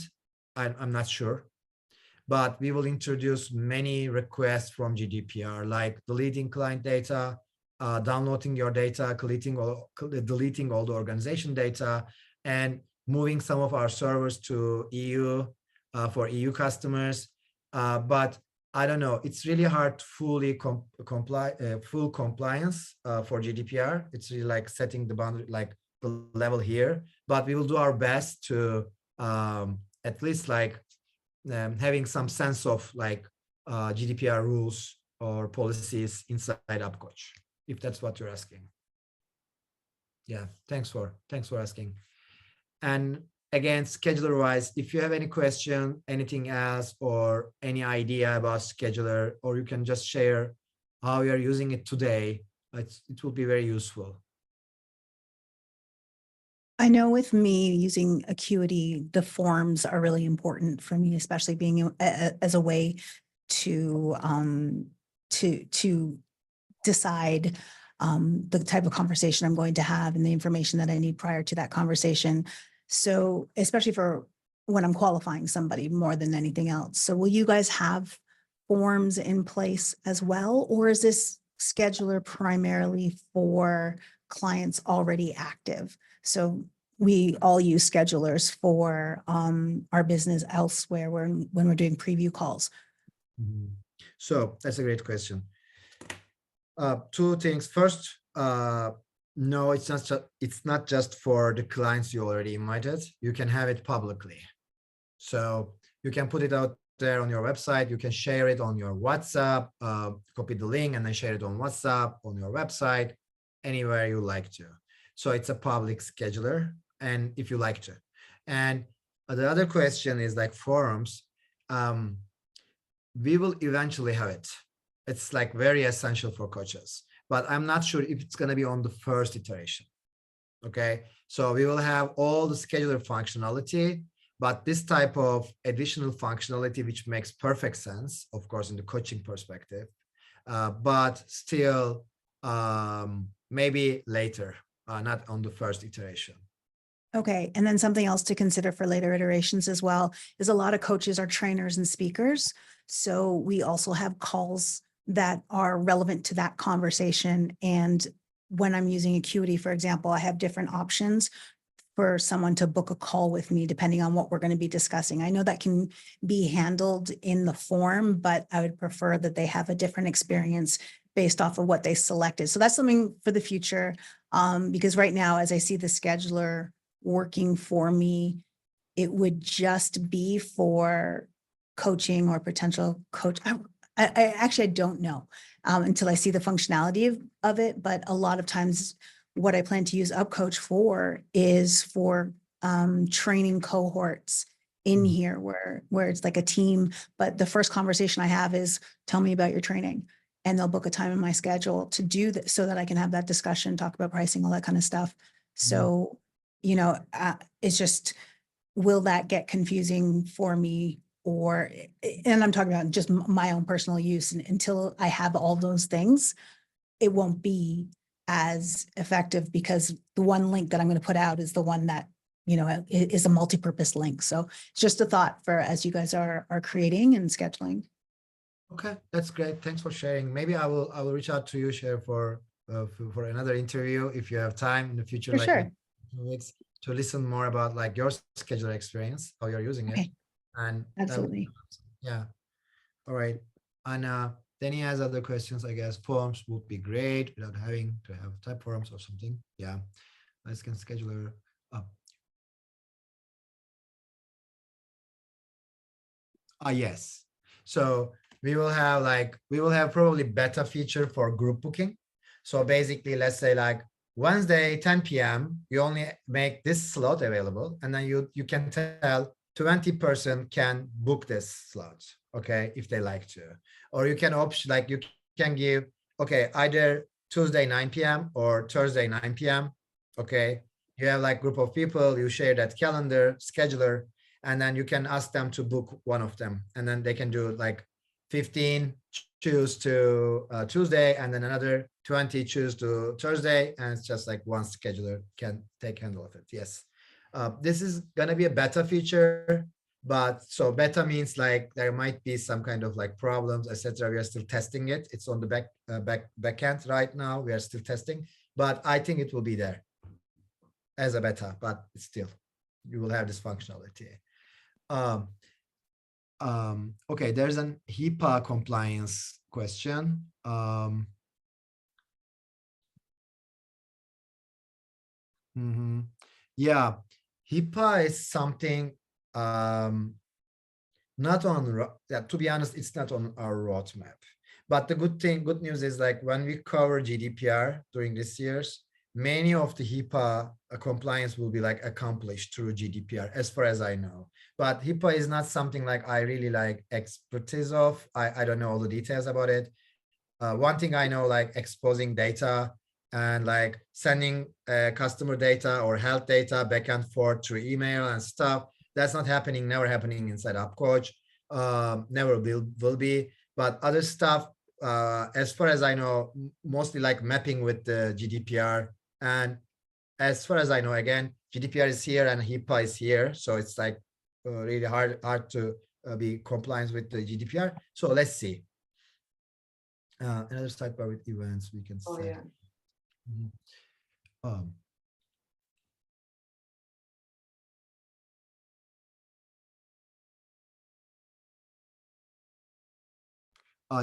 I'm not sure. But we will introduce many requests from GDPR, like deleting client data, downloading your data, deleting all the organization data, and moving some of our servers to EU for EU customers. But I don't know, it's really hard to fully full compliance for GDPR. It's really like setting the boundary, like the level here, but we will do our best to at least like having some sense of like GDPR rules or policies inside AppCoach, if that's what you're asking. Yeah, thanks for asking. And again, scheduler wise, if you have any question, anything else, or any idea about scheduler, or you can just share how you're using it today, it will be very useful. I know with me using Acuity, the forms are really important for me, especially being as a way to decide the type of conversation I'm going to have and the information that I need prior to that conversation. So especially for when I'm qualifying somebody more than anything else. So will you guys have forms in place as well? Or is this scheduler primarily for clients already active? So we all use schedulers for our business elsewhere when we're doing preview calls. Mm-hmm. So that's a great question. Two things. First, no, it's not just for the clients you already invited. You can have it publicly. So you can put it out there on your website. You can share it on your WhatsApp, copy the link and then share it on WhatsApp, on your website, anywhere you like to. So it's a public scheduler, and if you like to. And the other question is like forums. We will eventually have it. It's like very essential for coaches, but I'm not sure if it's going to be on the first iteration. Okay, so we will have all the scheduler functionality, but this type of additional functionality, which makes perfect sense, of course, in the coaching perspective, but still maybe later, not on the first iteration. Okay, and then something else to consider for later iterations as well is a lot of coaches are trainers and speakers. So we also have calls that are relevant to that conversation. And when I'm using Acuity, for example, I have different options for someone to book a call with me, depending on what we're going to be discussing. I know that can be handled in the form, but I would prefer that they have a different experience based off of what they selected. So that's something for the future, because right now, as I see the scheduler working for me, it would just be for coaching or potential coach. I actually, I don't know until I see the functionality of it, but a lot of times what I plan to use UpCoach for is for training cohorts in here where it's like a team, but the first conversation I have is, tell me about your training. And they'll book a time in my schedule to do that so that I can have that discussion, talk about pricing, all that kind of stuff. So, you know, it's just, will that get confusing for me? Or, and I'm talking about just my own personal use, and until I have all those things, it won't be as effective, because the one link that I'm going to put out is the one that, you know, is a multi-purpose link. So it's just a thought for as you guys are creating and scheduling. Okay, that's great. Thanks for sharing. Maybe I will reach out to you, Cher, for another interview if you have time in the future, For like sure. in 2 weeks, to listen more about like your scheduler experience, how you're using it. Okay. And that would- Absolutely. yeah. All right. And then he has other questions, I guess. Forms would be great without having to have type forms or something. Yeah. Let's get scheduler up. Yes. So we will have probably beta feature for group booking. So basically, let's say like Wednesday, 10 p.m., you only make this slot available, and then you can tell 20% can book this slot, okay, if they like to. Or you can you can give, okay, either Tuesday 9 p.m. or Thursday 9 p.m. Okay. You have like group of people, you share that calendar, scheduler, and then you can ask them to book one of them. And then they can do like 15 choose to Tuesday, and then another 20 choose to Thursday. And it's just like one scheduler can take handle of it. Yes. This is going to be a beta feature, but so beta means like there might be some kind of like problems, etc. We are still testing it. It's on the back end right now. We are still testing, but I think it will be there as a beta, but it's still, you will have this functionality. Okay, there's an HIPAA compliance question. Yeah, HIPAA is something not on, to be honest, it's not on our roadmap. But the good news is like when we cover GDPR during this year's, many of the HIPAA compliance will be like accomplished through GDPR, as far as I know. But HIPAA is not something like I really like expertise of. I don't know all the details about it. One thing I know, like exposing data and like sending customer data or health data back and forth through email and stuff, that's not happening, never happening inside UpCoach, never will be. But other stuff, as far as I know, mostly like mapping with the GDPR. And as far as I know, again, GDPR is here and HIPAA is here. So it's like really hard to be compliant with the GDPR. So let's see. Another sidebar with events we can Oh, set. yeah.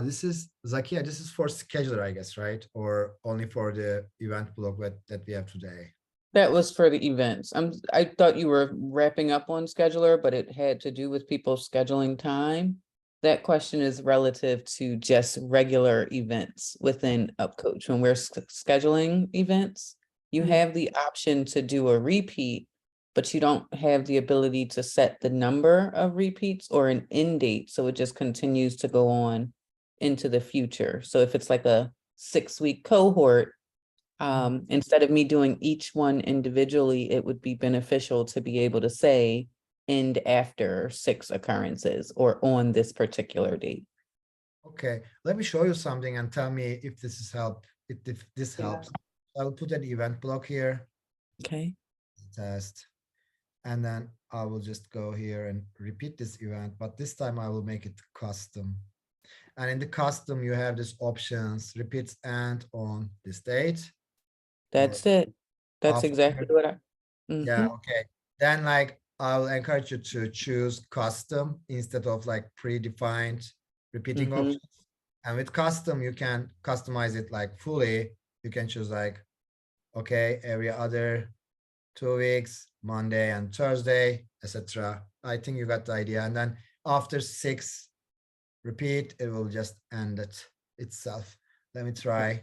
This is Zakia. This is for scheduler, I guess, right? Or only for the event blog that we have today? That was for the events. I thought you were wrapping up on scheduler, but it had to do with people scheduling time. That question is relative to just regular events within UpCoach. When we're scheduling events, you have the option to do a repeat, but you don't have the ability to set the number of repeats or an end date. So it just continues to go on into the future. So if it's like a 6-week cohort, instead of me doing each one individually, it would be beneficial to be able to say end after 6 occurrences or on this particular date. Okay, let me show you something and tell me if this is if this helps. I will put an event block here. Okay. Test. And then I will just go here and repeat this event, but this time I will make it custom. And in the custom, you have this options, repeats and on this date. That's it. That's after. exactly what I. Yeah, okay. Then like I'll encourage you to choose custom instead of like predefined repeating options. And with custom, you can customize it like fully. You can choose like, okay, every other 2 weeks, Monday and Thursday, etc. I think you got the idea. And then after 6, repeat, it will just end it itself. Let me try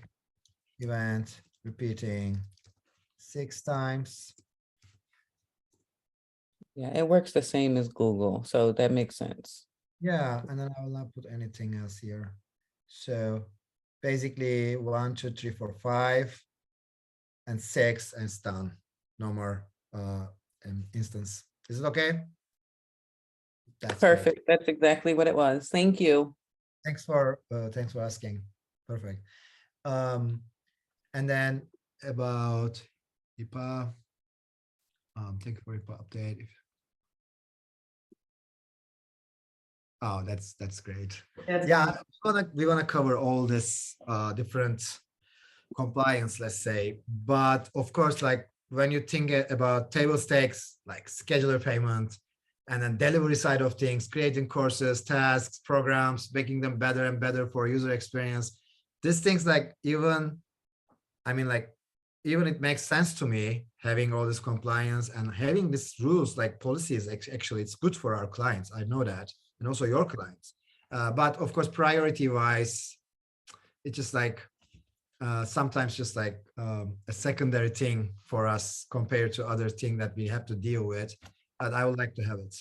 event repeating 6 times. Yeah, it works the same as Google, so that makes sense. Yeah, and then I will not put anything else here. So basically 1, 2, 3, 4, 5, and 6, and it's done. No more instance. Is it okay? That's great. Perfect. That's exactly what it was. Thank you. Thanks for asking. Perfect. And then about HIPAA. Thank you for HIPAA update. Oh, that's great. Yeah, we're gonna cover all this different compliance, let's say. But of course, like when you think about table stakes, like scheduler payment, and then delivery side of things, creating courses, tasks, programs, making them better and better for user experience. These things, like even it makes sense to me having all this compliance and having these rules like policies. Actually, it's good for our clients. I know that, and also your clients. But of course, priority wise, it's just like sometimes just like a secondary thing for us compared to other thing that we have to deal with. But I would like to have it.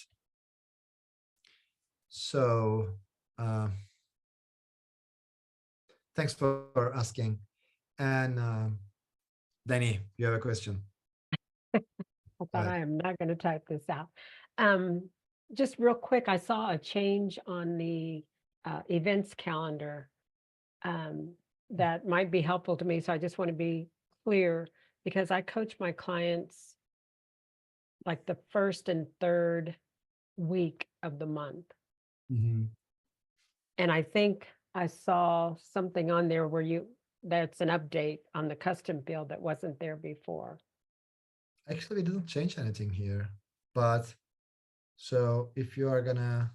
So thanks for asking. And Danny, you have a question? I thought I am not going to type this out. Just real quick, I saw a change on the events calendar that might be helpful to me. So I just want to be clear, because I coach my clients like the first and third week of the month. Mhm. And I think I saw something on there where that's an update on the custom field that wasn't there before. Actually, we didn't change anything here, but so if you are gonna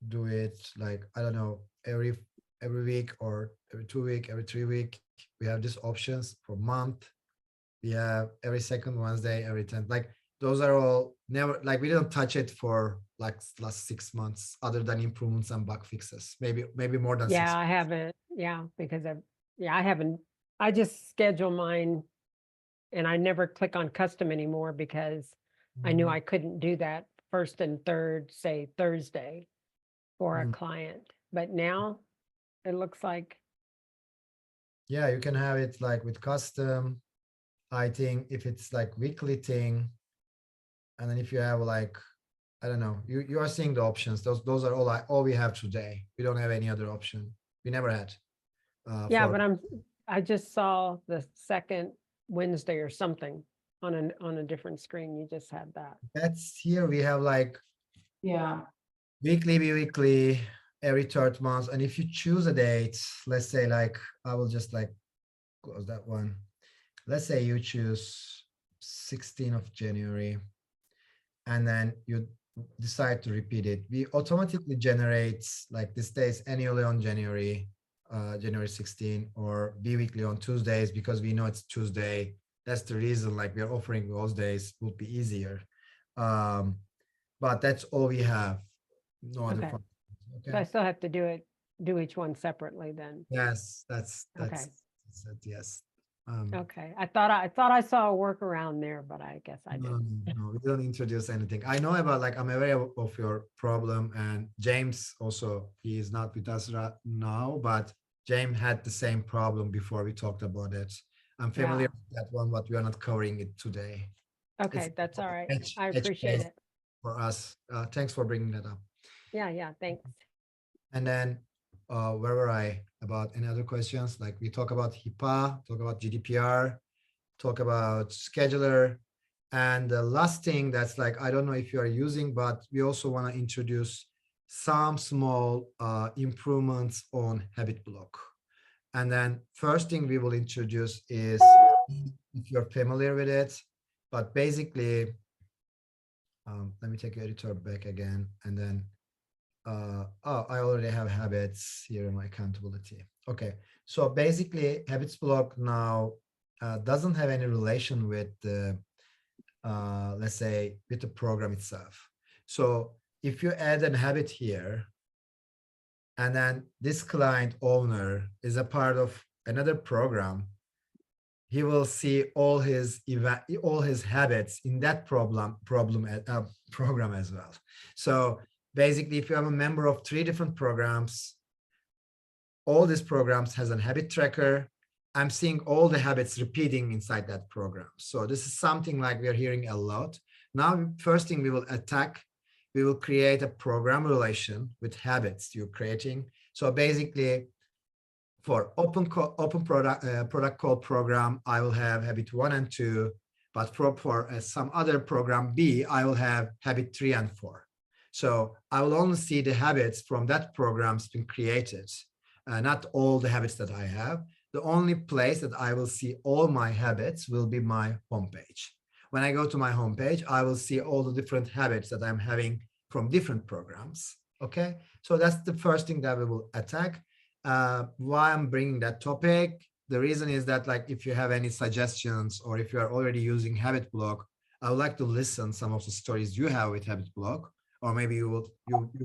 do it like, I don't know, every week or every 2 week, every 3 week, we have these options for month. We have every second Wednesday, every 10th. Like those are all never, like we didn't touch it for like last 6 months, other than improvements and bug fixes. Maybe more than 6 Yeah, months. I haven't. Yeah, because I haven't. I just schedule mine and I never click on custom anymore because I knew Mhm. I couldn't do that first and third, say Thursday for a Mhm. client. But now it looks like, Yeah, you can have it like with custom. I think if it's like weekly thing, and then if you have like, I don't know, you are seeing the options. Those are all we have today. We don't have any other option. We never had. yeah, For but I just saw the second Wednesday or something on a different screen. You just had that. that's here we have like Yeah. weekly, bi-weekly, every third month. And if you choose a date, let's say like, I will just like close that one. Let's say you choose 16th of January, and then you decide to repeat it. We automatically generate like this days annually on January 16, or bi-weekly on Tuesdays, because we know it's Tuesday. That's the reason, like we're offering those days, would be easier. But that's all we have. No other Okay. functions. So I still have to do each one separately then. Yes, that's Okay. it, yes. Okay. I thought I saw a workaround there, but I guess I No, didn't. we don't introduce anything. I know about, like, I'm aware of your problem, and James also, he is not with us right now, but James had the same problem before we talked about it. I'm familiar with that one, but we are not covering it today. Okay, that's all right. I edge appreciate case it. for us. Thanks for bringing that up. Yeah, thanks. And then where were I? About any other questions? Like we talk about HIPAA, talk about GDPR, talk about scheduler. And the last thing that's like, I don't know if you are using, but we also want to introduce some small improvements on HabitBlock. And then first thing we will introduce is, if you're familiar with it, but basically, let me take your editor back again, and then I already have habits here in my accountability. Okay, so basically HabitBlock now doesn't have any relation with the, let's say, with the program itself. So if you add a habit here, and then this client owner is a part of another program, he will see all his habits in that program as well. So basically, if you have a member of 3 different programs, all these programs has a habit tracker. I'm seeing all the habits repeating inside that program. So this is something like we are hearing a lot. Now, first thing we will attack, we will create a program relation with habits you're creating. So basically, for open product call program, I will have habit 1 and 2, but for some other program B, I will have habit 3 and 4. So I will only see the habits from that program's been created, not all the habits that I have. The only place that I will see all my habits will be my homepage. When I go to my homepage, I will see all the different habits that I'm having from different programs. Okay, so that's the first thing that we will attack. Why I'm bringing that topic, the reason is that, like, if you have any suggestions or if you are already using HabitBlock, I would like to listen some of the stories you have with HabitBlock, or maybe you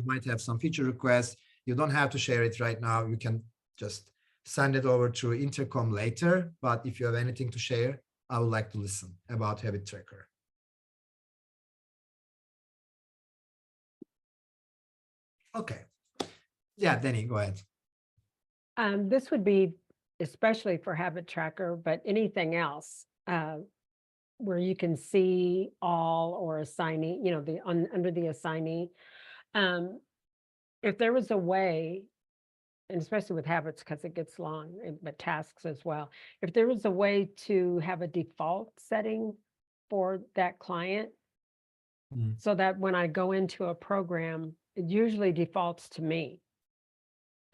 might have some feature requests. You don't have to share it right now. You can just send it over to Intercom later. But if you have anything to share, I would like to listen about Habit Tracker. Okay. Yeah, Danny, go ahead. This would be especially for Habit Tracker, but anything else where you can see all or assignee, you know, under the assignee. If there was a way, and especially with habits because it gets long, but tasks as well. If there was a way to have a default setting for that client, so that when I go into a program, it usually defaults to me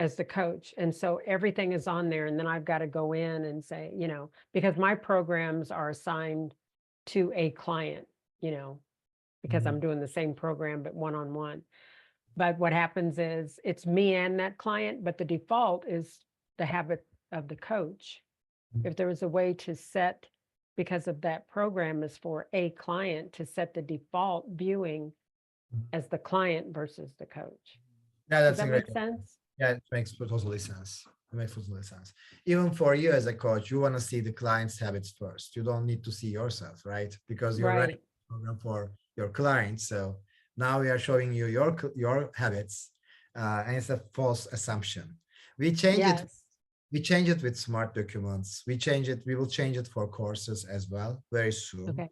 as the coach. And so everything is on there. And then I've got to go in and say, you know, because my programs are assigned to a client, you know, because I'm doing the same program, but one-on-one. But what happens is it's me and that client, but the default is the habit of the coach. If there was a way to set, because of that program is for a client, to set the default viewing as the client versus the coach. Yeah, Does that's that make sense? Yeah, it makes totally sense. It makes totally sense. Even for you as a coach, you want to see the client's habits first. You don't need to see yourself, right? Because you're running a program for your clients. So now we are showing you your habits, and it's a false assumption. We change it. We change it with smart documents. We will change it for courses as well very soon. Okay.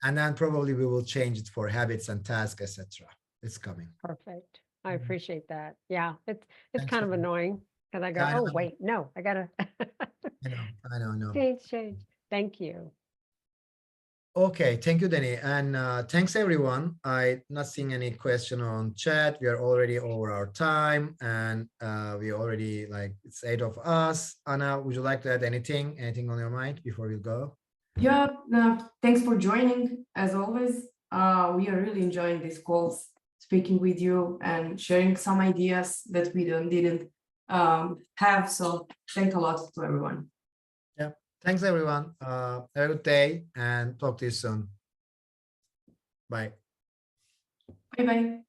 And then probably we will change it for habits and tasks, etc. It's coming. Perfect. I appreciate that. Yeah, it's Thanks kind of for that. annoying because I go, I oh know. wait, no, I gotta I know. change. Thank you. Okay, thank you, Danny. And thanks everyone. I'm not seeing any question on chat. We are already over our time, and we already, like, it's 8 of us. Anna, would you like to add anything on your mind before we go? Yeah, no, thanks for joining as always. We are really enjoying these calls, speaking with you and sharing some ideas that we didn't have. So thanks a lot to everyone. Yeah, thanks everyone. Have a good day and talk to you soon. Bye. Bye-bye.